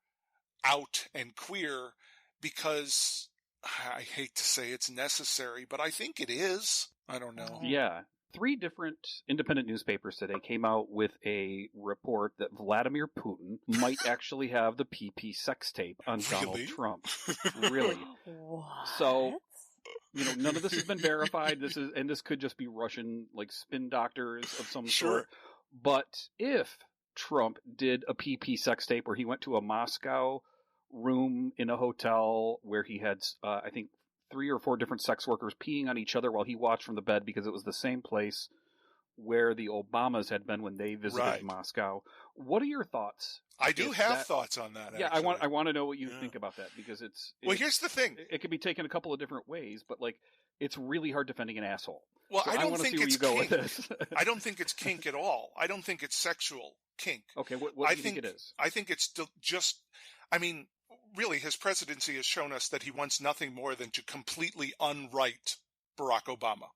out and queer, because I hate to say it's necessary, but I think it is. I don't know. Yeah. 3 different independent newspapers today came out with a report that Vladimir Putin might actually have the PP sex tape on Donald Trump. Really? What? So, none of this has been verified. This could just be Russian, spin doctors of some sort. But if Trump did a PP sex tape where he went to a Moscow room in a hotel where he had, I think, 3 or 4 different sex workers peeing on each other while he watched from the bed, because it was the same place where the Obamas had been when they visited Moscow. What are your thoughts? I do have thoughts on that. Yeah, actually. I want to know what you think about that, because well, here's the thing. It could be taken a couple of different ways, but it's really hard defending an asshole. Well, so I don't think it's kink. With this. I don't think it's kink at all. I don't think it's sexual kink. Okay, what do you think it is? I think it's just, really, his presidency has shown us that he wants nothing more than to completely unwrite Barack Obama.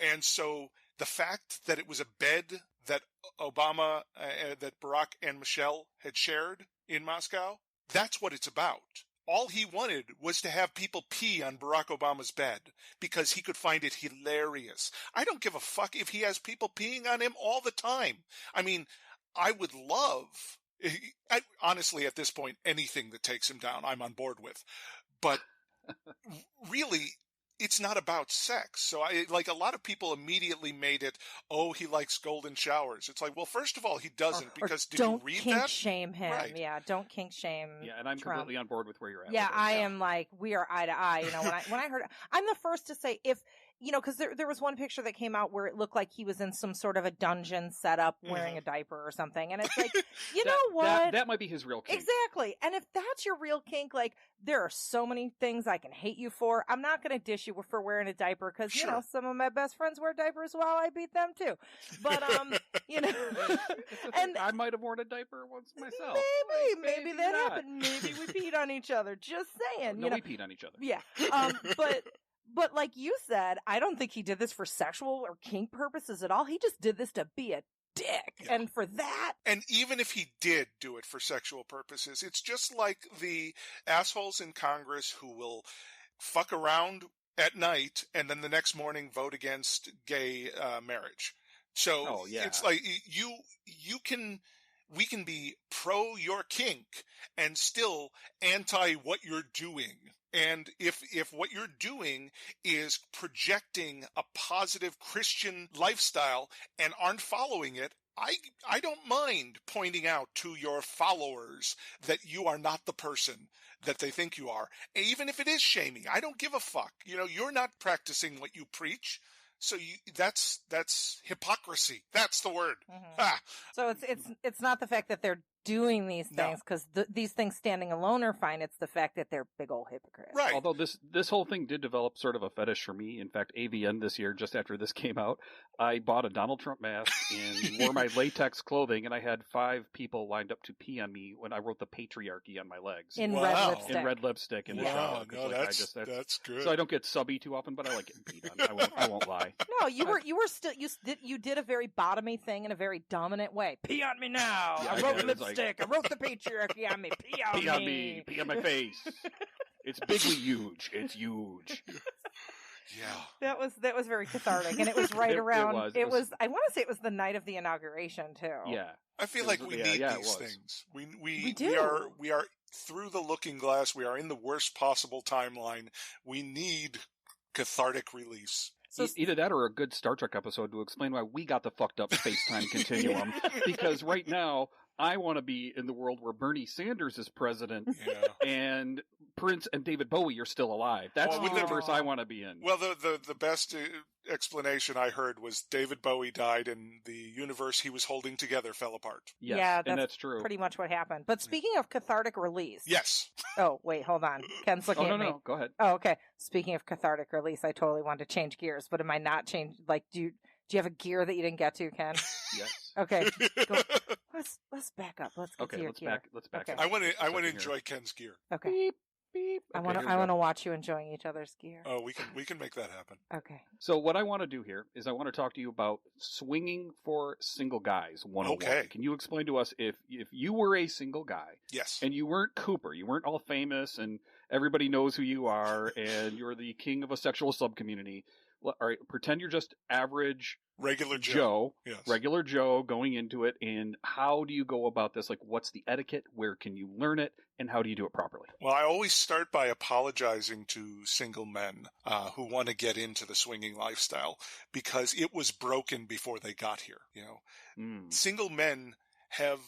And so the fact that it was a bed that that Barack and Michelle had shared in Moscow, that's what it's about. All he wanted was to have people pee on Barack Obama's bed because he could find it hilarious. I don't give a fuck if he has people peeing on him all the time. I would love... honestly, at this point, anything that takes him down, I'm on board with. But really, it's not about sex. So a lot of people immediately made it, oh, he likes golden showers. It's well, first of all, he doesn't, because did you read that? Don't kink shame him. Right. Yeah, don't kink shame. Yeah, and I'm Trump. completely on board with where you're at. Yeah, I am we are eye to eye. When I heard, I'm the first to say if, because there was one picture that came out where it looked like he was in some sort of a dungeon setup wearing a diaper or something. And it's know what? That might be his real kink. Exactly. And if that's your real kink, there are so many things I can hate you for. I'm not going to dish you for wearing a diaper because, some of my best friends wear diapers while I beat them too. But, and I might have worn a diaper once myself. Maybe that happened. Maybe we peed on each other. Just saying. No, we peed on each other. Yeah. But like you said, I don't think he did this for sexual or kink purposes at all. He just did this to be a dick. Yeah. And for that. And even if he did do it for sexual purposes, it's just like the assholes in Congress who will fuck around at night and then the next morning vote against gay marriage. So it's you can we can be pro your kink and still anti what you're doing. And if what you're doing is projecting a positive Christian lifestyle and aren't following it, I don't mind pointing out to your followers that you are not the person that they think you are. Even if it is shaming, I don't give a fuck. You're not practicing what you preach. So that's hypocrisy. That's the word. Mm-hmm. Ah. So it's not the fact that they're doing these things, because these things standing alone are fine. It's the fact that they're big old hypocrites. Right. Although this whole thing did develop sort of a fetish for me. In fact, AVN this year, just after this came out, I bought a Donald Trump mask and wore my latex clothing, and I had 5 people lined up to pee on me when I wrote the patriarchy on my legs. In red lipstick. In red lipstick in the shower. No, that's good. So I don't get subby too often, but I like getting peed on. I won't lie. No, you were still you did a very bottomy thing in a very dominant way. Pee on me now. Yeah, I wrote lipstick. I wrote the patriarchy on me. Pee on me. Pee on my face. It's bigly huge. It's huge. Yeah. That was very cathartic, and it was right around. It was. I want to say it was the night of the inauguration too. Yeah. I feel like we need these things. We do. We are through the looking glass. We are in the worst possible timeline. We need cathartic release. So either that or a good Star Trek episode to explain why we got the fucked up space-time continuum. Because right now, I want to be in the world where Bernie Sanders is president and Prince and David Bowie are still alive. That's the universe I want to be in. Well, the best explanation I heard was David Bowie died and the universe he was holding together fell apart. Yes, yeah, and that's true. Pretty much what happened. But speaking of cathartic release. Yes. Oh, wait, hold on. Ken's looking at me. No, go ahead. Oh, okay. Speaking of cathartic release, I totally wanted to change gears, but am I not changed? Like, do you have a gear that you didn't get to, Ken? Yes. Okay. Let's back up. Let's get to your gear. Let's back Okay. up. I want to enjoy Ken's gear. Okay. Beep, beep. I want to watch you enjoying each other's gear. Oh, we can make that happen. Okay. So what I want to do here is I want to talk to you about swinging for single guys 101. Okay. Can you explain to us if you were a single guy? Yes. And you weren't Cooper, you weren't all famous and everybody knows who you are and you're the king of a sexual subcommunity. All right, pretend you're just average regular Joe. Yes. Regular Joe going into it, and how do you go about this? Like, what's the etiquette? Where can you learn it? And how do you do it properly? Well, I always start by apologizing to single men who want to get into the swinging lifestyle because it was broken before they got here. Single men have,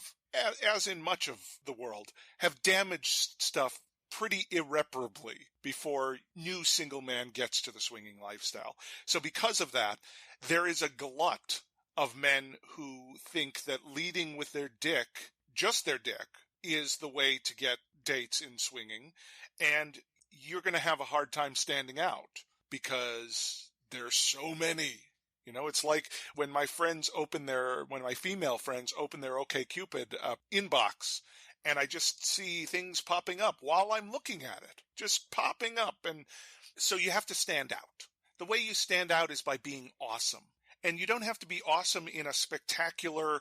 as in much of the world, have damaged stuff pretty irreparably before new single man gets to the swinging lifestyle. So because of that, there is a glut of men who think that leading with their dick, just their dick, is the way to get dates in swinging, and you're going to have a hard time standing out because there's so many. It's like when my female friends open their OkCupid inbox, and I just see things popping up while I'm looking at it, just popping up. And so you have to stand out. The way you stand out is by being awesome. And you don't have to be awesome in a spectacular,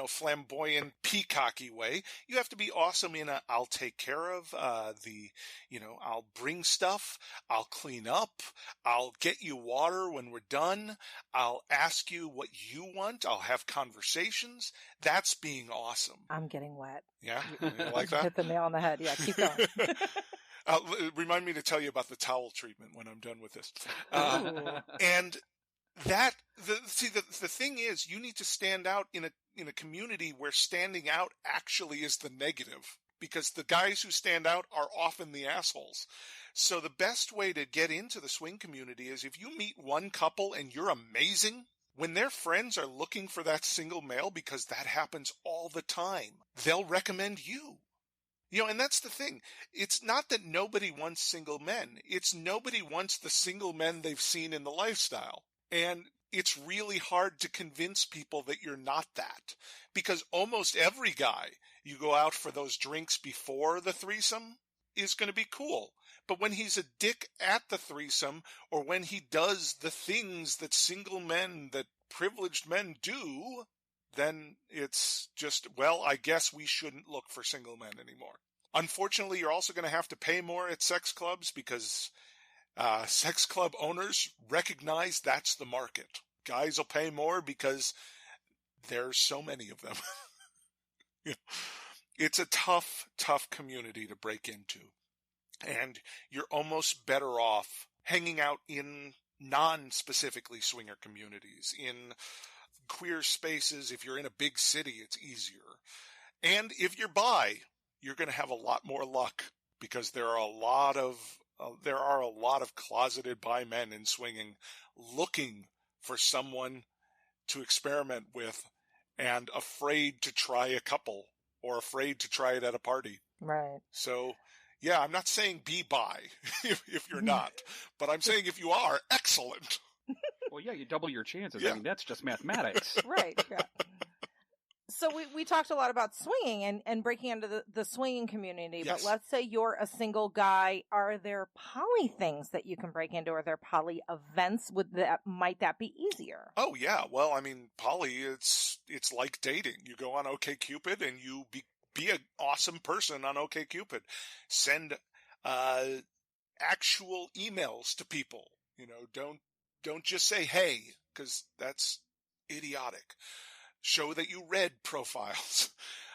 flamboyant, peacocky way. You have to be awesome in I'll take care of I'll bring stuff. I'll clean up. I'll get you water when we're done. I'll ask you what you want. I'll have conversations. That's being awesome. I'm getting wet. Yeah? You like that? Hit the nail on the head. Yeah, keep going. Remind me to tell you about the towel treatment when I'm done with this. And that the thing is, you need to stand out in a community where standing out actually is the negative, because the guys who stand out are often the assholes. So the best way to get into the swing community is if you meet one couple and you're amazing, when their friends are looking for that single male, because that happens all the time, they'll recommend you. And that's the thing. It's not that nobody wants single men. It's nobody wants the single men they've seen in the lifestyle. And it's really hard to convince people that you're not that, because almost every guy you go out for those drinks before the threesome is going to be cool. But when he's a dick at the threesome, or when he does the things that single men, that privileged men do, then it's just, well, I guess we shouldn't look for single men anymore. Unfortunately, you're also going to have to pay more at sex clubs because sex club owners recognize that's the market. Guys will pay more because there's so many of them. It's a tough, tough community to break into. And you're almost better off hanging out in non-specifically swinger communities, in queer spaces. If you're in a big city, it's easier. And if you're bi, you're going to have a lot more luck, because there are a lot of closeted bi men in swinging looking for someone to experiment with and afraid to try a couple or afraid to try it at a party. Right. So, yeah, I'm not saying be bi if you're not, but I'm saying if you are, excellent. Well, yeah, you double your chances. Yeah. I mean, that's just mathematics. Right. Yeah. So we talked a lot about swinging and breaking into the swinging community, Yes. but let's say you're a single guy. Are there poly things that you can break into? Are there poly events? Might that be easier? Oh, yeah. Well, I mean, poly, it's like dating. You go on OkCupid and you be an awesome person on OkCupid. Send actual emails to people. Don't just say hey, because that's idiotic. Show that you read profiles.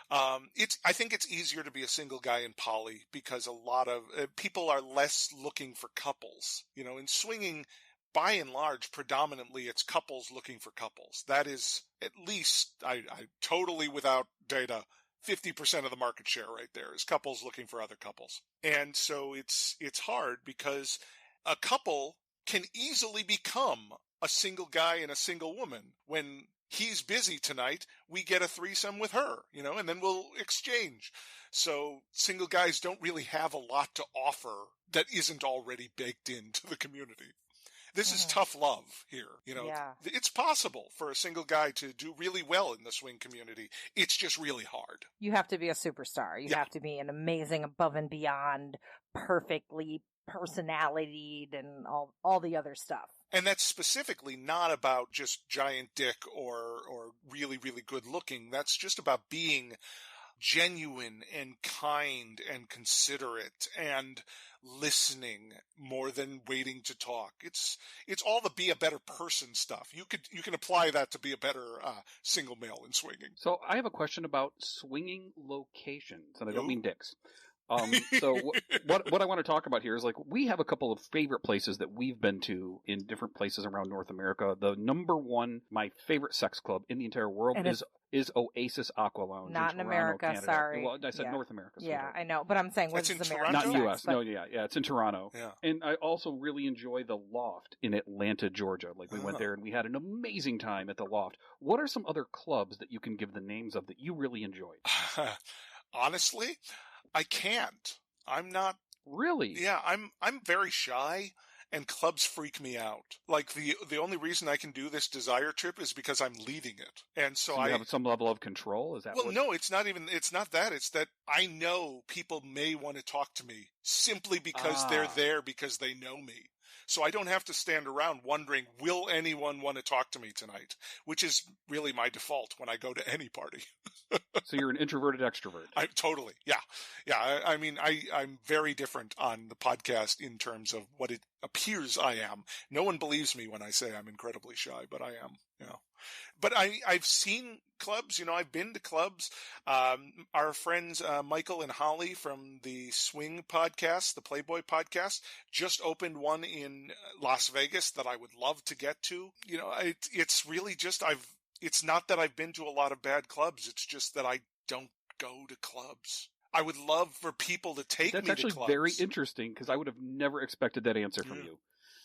I think it's easier to be a single guy in poly because a lot of people are less looking for couples. In swinging, by and large, predominantly it's couples looking for couples. That is at least, I totally without data, 50% of the market share right there is couples looking for other couples. And so it's hard because a couple can easily become a single guy and a single woman. When he's busy tonight, we get a threesome with her, and then we'll exchange. So single guys don't really have a lot to offer that isn't already baked into the community. This is tough love here. Yeah. It's possible for a single guy to do really well in the swing community. It's just really hard. You have to be a superstar. You have to be an amazing, above and beyond, perfectly personality and all the other stuff. And that's specifically not about just giant dick or really, really good looking. That's just about being genuine and kind and considerate and listening more than waiting to talk. It's all the be a better person stuff. You can apply that to be a better single male in swinging. So I have a question about swinging locations, and I don't mean dicks. So what I want to talk about here is, like, we have a couple of favorite places that we've been to in different places around North America. The number one, my favorite sex club in the entire world is Oasis Aqua Lounge. Not in Toronto, America, Canada. sorry. Well, I said North America. Yeah, I know, but I'm saying That's what's in America? Toronto? Not U.S. But... No, yeah, it's in Toronto. Yeah. And I also really enjoy the Loft in Atlanta, Georgia. Like, we went there and we had an amazing time at the Loft. What are some other clubs that you can give the names of that you really enjoyed? Honestly, I can't. I'm not. Really? Yeah, I'm very shy, and clubs freak me out. Like, the only reason I can do this desire trip is because I'm leading it. And so you have some level of control? Is that no, it's not that. It's that I know people may want to talk to me simply because they're there because they know me. So I don't have to stand around wondering, will anyone want to talk to me tonight? Which is really my default when I go to any party. So you're an introverted extrovert. Totally. Yeah. Yeah. I mean, I'm very different on the podcast in terms of what it appears I am. No one believes me when I say I'm incredibly shy, but I am. But I've seen clubs, I've been to clubs. Our friends Michael and Holly from the Swing podcast, the Playboy podcast, just opened one in Las Vegas that I would love to get to. It's really just it's not that I've been to a lot of bad clubs. It's just that I don't go to clubs. I would love for people to take me to clubs. That's actually very interesting, because I would have never expected that answer from you.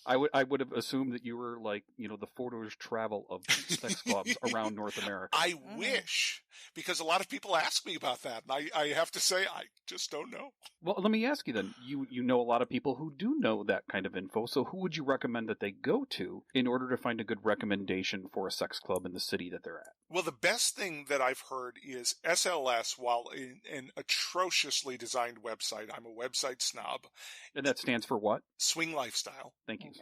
I would have assumed that you were like, the Fordor's travel of sex clubs around North America. I wish, because a lot of people ask me about that, and I have to say I just don't know. Well, let me ask you then. You know a lot of people who do know that kind of info, so who would you recommend that they go to in order to find a good recommendation for a sex club in the city that they're at? Well, the best thing that I've heard is SLS, while an atrociously designed website. I'm a website snob. And that stands for what? Swing Lifestyle. Thank you.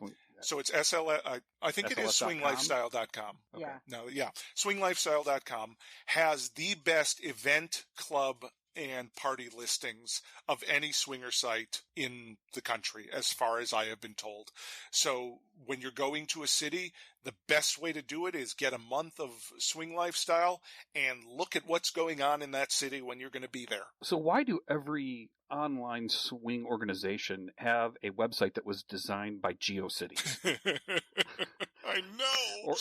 So it's SLS. I think it is swinglifestyle.com. Okay. No, yeah. Swinglifestyle.com has the best event club and party listings of any swinger site in the country, as far as I have been told. So when you're going to a city, the best way to do it is get a month of swing lifestyle and look at what's going on in that city when you're going to be there. So why do every online swing organization have a website that was designed by GeoCities? I know.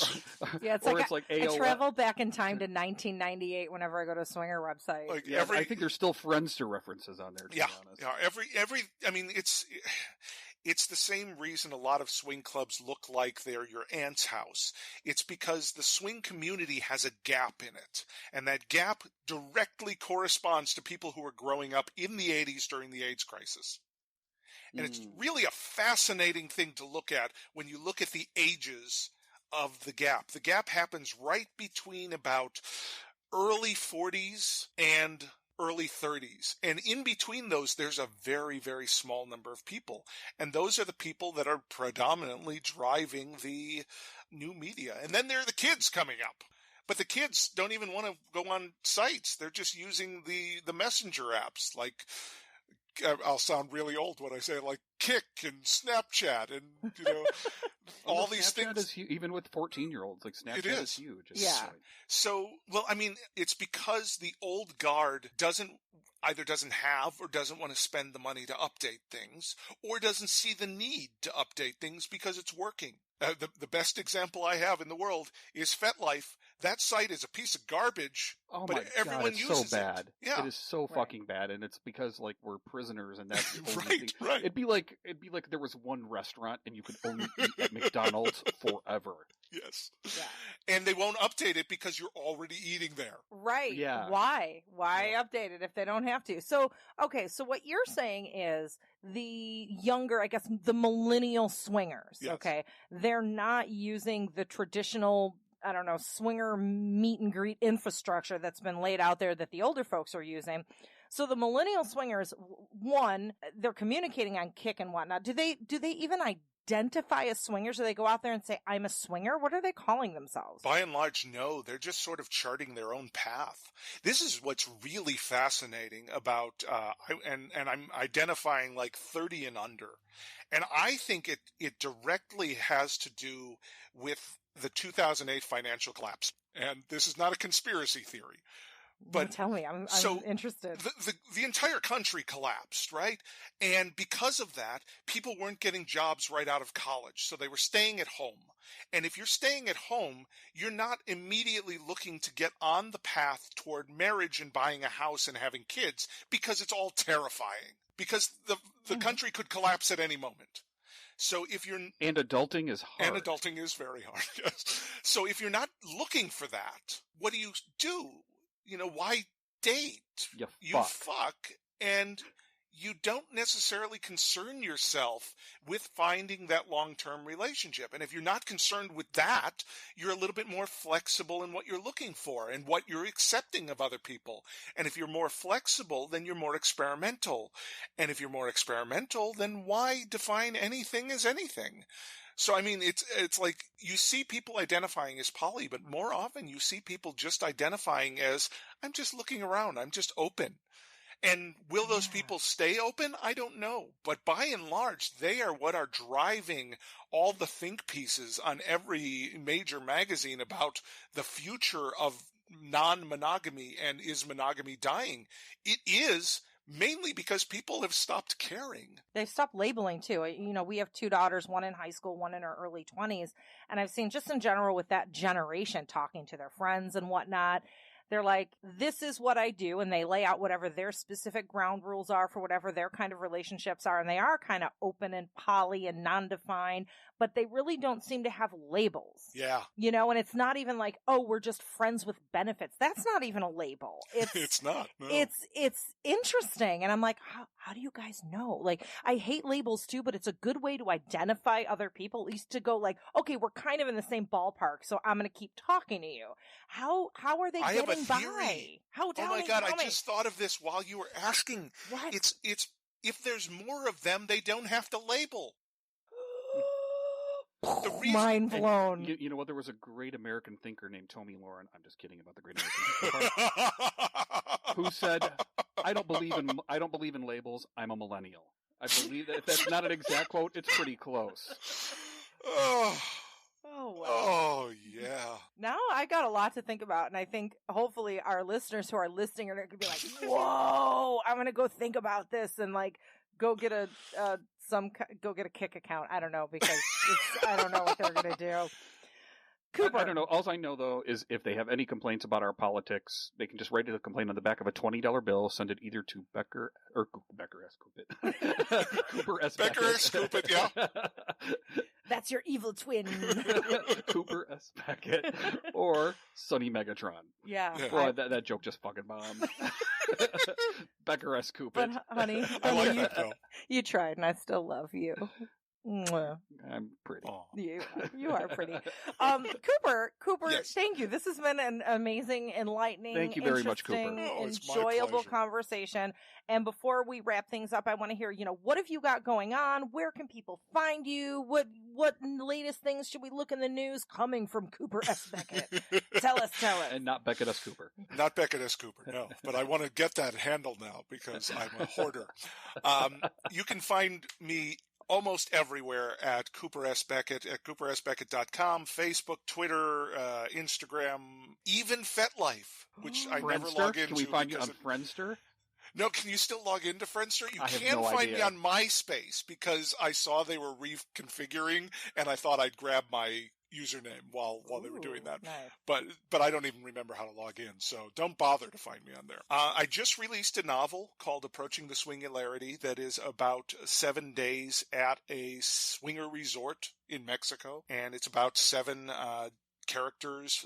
Yeah, it's or like it's like I AOL. travel back in time to 1998 whenever I go to a swinger website. Like Yeah, I think there's still Friendster references on there, to be honest. Yeah, I mean, it's the same reason a lot of swing clubs look like they're your aunt's house. It's because the swing community has a gap in it, and that gap directly corresponds to people who were growing up in the 80s during the AIDS crisis. And it's really a fascinating thing to look at when you look at the ages of the gap. The gap happens right between about early 40s and early 30s. And in between those, there's a very, very small number of people. And those are the people that are predominantly driving the new media. And then there are the kids coming up. But the kids don't even want to go on sites. They're just using the messenger apps, like, I'll sound really old when I say like Kik and Snapchat and, all these Snapchat things. Is even with 14-year-olds, like Snapchat is huge. Yeah. So, well, I mean, it's because the old guard either doesn't have or doesn't want to spend the money to update things, or doesn't see the need to update things because it's working. The best example I have in the world is FetLife. That site is a piece of garbage, but everyone uses it's so bad. it. Yeah. It is so fucking bad, and it's because like we're prisoners, and that's the only thing. Right. It'd be like there was one restaurant, and you could only eat at McDonald's forever. Yes. Yeah. And they won't update it because you're already eating there. Right. Yeah. Why update it if they don't have to? So, okay. So what you're saying is the younger, I guess, the millennial swingers, Yes. okay, they're not using the traditional, I don't know, swinger meet and greet infrastructure that's been laid out there that the older folks are using. So the millennial swingers, one, they're communicating on Kik and whatnot. Do they even identify as swingers? Or they go out there and say, I'm a swinger? What are they calling themselves? By and large, no. They're just sort of charting their own path. This is what's really fascinating about, and I'm identifying like 30 and under. And I think it directly has to do with the 2008 financial collapse. And this is not a conspiracy theory. But tell me, I'm interested. The entire country collapsed, right? And because of that, people weren't getting jobs right out of college, so they were staying at home. And if you're staying at home, you're not immediately looking to get on the path toward marriage and buying a house and having kids, because it's all terrifying. Because the country could collapse at any moment. So if you're... And adulting is hard. And adulting is very hard, yes. So if you're not looking for that, what do? Why date? You fuck, and you don't necessarily concern yourself with finding that long-term relationship. And if you're not concerned with that, you're a little bit more flexible in what you're looking for and what you're accepting of other people. And if you're more flexible, then you're more experimental. And if you're more experimental, then why define anything as anything? So, I mean, it's like you see people identifying as poly, but more often you see people just identifying as, I'm just looking around, I'm just open. And will those people stay open? I don't know. But by and large, they are what are driving all the think pieces on every major magazine about the future of non-monogamy and is monogamy dying. It is mainly because people have stopped caring. They've stopped labeling too. We have two daughters, one in high school, one in her early 20s. And I've seen just in general with that generation talking to their friends and whatnot, they're like, this is what I do. And they lay out whatever their specific ground rules are for whatever their kind of relationships are. And they are kind of open and poly and non-defined, but they really don't seem to have labels. Yeah. And it's not even like, oh, we're just friends with benefits. That's not even a label. It's not. No. It's interesting. And I'm like, how do you guys know? Like, I hate labels too, but it's a good way to identify other people, at least to go like, okay, we're kind of in the same ballpark, so I'm going to keep talking to you. How are they getting by? Oh my God, I just thought of this while you were asking. What? It's if there's more of them, they don't have to label. Mind blown. You know what? There was a great American thinker named Tommy Lauren. I'm just kidding about the great American thinker part, who said, I don't believe in labels. I'm a millennial. I believe that if that's not an exact quote, it's pretty close. Oh, wow. Oh, yeah. Now I got a lot to think about, and I think hopefully our listeners who are listening are going to be like, whoa, I'm going to go think about this and like go get a Kick account. I don't know, because I don't know what they're going to do. Cooper. I don't know. All I know, though, is if they have any complaints about our politics, they can just write a complaint on the back of a $20 bill, send it either to Becker S. Coopit. Cooper S. Becker S. Coopit, yeah. That's your evil twin. Cooper S. Beckett or Sonny Megatron. Yeah. Well, that joke just fucking bombed. Becker S. Coopit. But honey, I like that, though. You tried, and I still love you. Mwah. I'm pretty. You are pretty. Cooper, yes. Thank you. This has been an amazing, enlightening, thank you very much, Cooper. Enjoyable conversation. And before we wrap things up, I want to hear, what have you got going on? Where can people find you? What latest things should we look in the news coming from Cooper S. Beckett? Tell us. And not Beckett S. Cooper. Not Beckett S. Cooper, no. But I want to get that handle now because I'm a hoarder. You can find me almost everywhere at Cooper S. Beckett, at coopersbeckett.com, Facebook, Twitter, Instagram, even FetLife, which I never log into. Can we find you on Friendster? No, can you still log into Friendster? You can can find me on MySpace because I saw they were reconfiguring and I thought I'd grab my username while they were doing that. Nice. But I don't even remember how to log in, so don't bother to find me on there. I just released a novel called Approaching the Swingularity that is about 7 days at a swinger resort in Mexico, and it's about 7 characters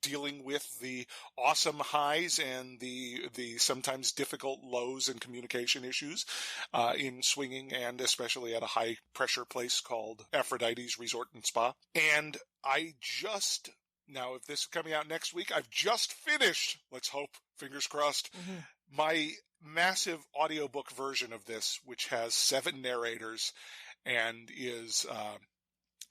dealing with the awesome highs and the sometimes difficult lows and communication issues in swinging, and especially at a high pressure place called Aphrodite's Resort and Spa. And now if this is coming out next week, I've just finished, let's hope, fingers crossed, my massive audiobook version of this, which has 7 narrators and is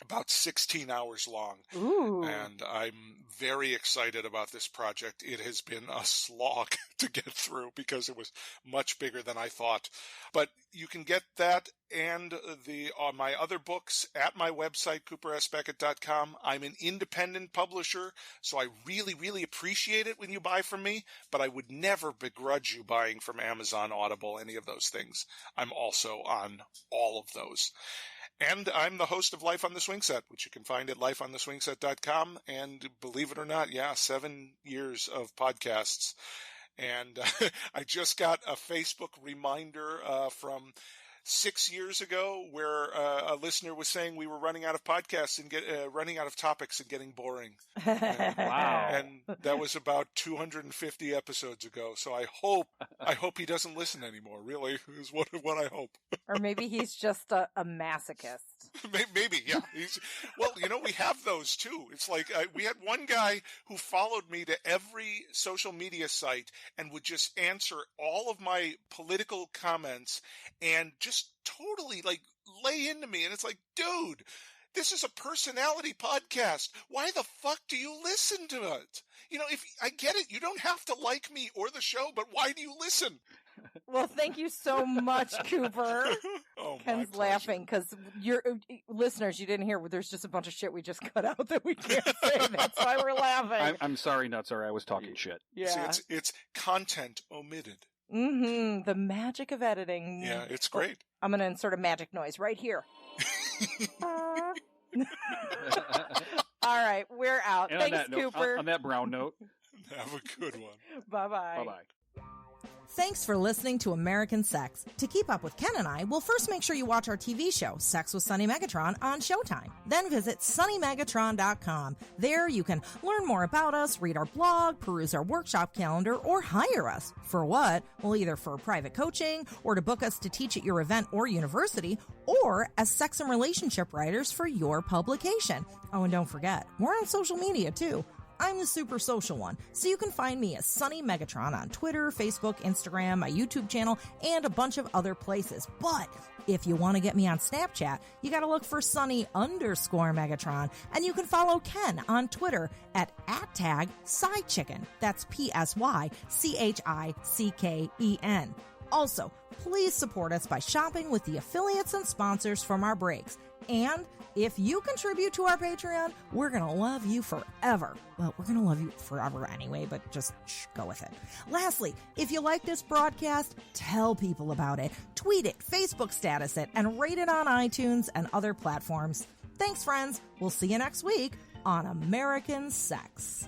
about 16 hours long. Ooh. And I'm very excited about this project. It has been a slog to get through because it was much bigger than I thought. But you can get that and my other books at my website, coopersbeckett.com. I'm an independent publisher, so I really, really appreciate it when you buy from me, but I would never begrudge you buying from Amazon, Audible, any of those things. I'm also on all of those. And I'm the host of Life on the Swingset, which you can find at lifeontheswingset.com. And believe it or not, 7 years of podcasts. And I just got a Facebook reminder from 6 years ago where a listener was saying we were running out of podcasts and running out of topics and getting boring. Wow. And that was about 250 episodes ago. So I hope he doesn't listen anymore, really, is what I hope. Or maybe he's just a masochist. Maybe, yeah. We have those too. It's like we had one guy who followed me to every social media site and would just answer all of my political comments and just totally lay into me. And it's like, dude, this is a personality podcast. Why the fuck do you listen to it? If I get it, you don't have to like me or the show, but why do you listen? Well, thank you so much, Cooper. Ken's laughing because your listeners, you didn't hear. There's just a bunch of shit we just cut out that we can't say. That's why we're laughing. I'm sorry, not sorry. I was talking shit. Yeah, see, it's content omitted. The magic of editing. Yeah, it's great. I'm going to insert a magic noise right here. All right, we're out. And Thanks, Cooper. On that brown note, have a good one. Bye-bye. Bye-bye. Thanks for listening to American Sex. To keep up with Ken and I, well, first make sure you watch our TV show, Sex with Sonny Megatron, on Showtime. Then visit SonnyMegatron.com. There you can learn more about us, read our blog, peruse our workshop calendar, or hire us. For what? Well, either for private coaching, or to book us to teach at your event or university, or as sex and relationship writers for your publication. Oh, and don't forget, we're on social media, too. I'm the super social one, so you can find me as Sunny Megatron on Twitter, Facebook, Instagram, my YouTube channel, and a bunch of other places. But if you want to get me on Snapchat, you gotta look for Sunny_Megatron, and you can follow Ken on Twitter at @SyChicken. That's PSYCHICKEN. Also, please support us by shopping with the affiliates and sponsors from our breaks. And if you contribute to our Patreon, we're going to love you forever. Well, we're going to love you forever anyway, but just go with it. Lastly, if you like this broadcast, tell people about it. Tweet it, Facebook status it, and rate it on iTunes and other platforms. Thanks, friends. We'll see you next week on American Sex.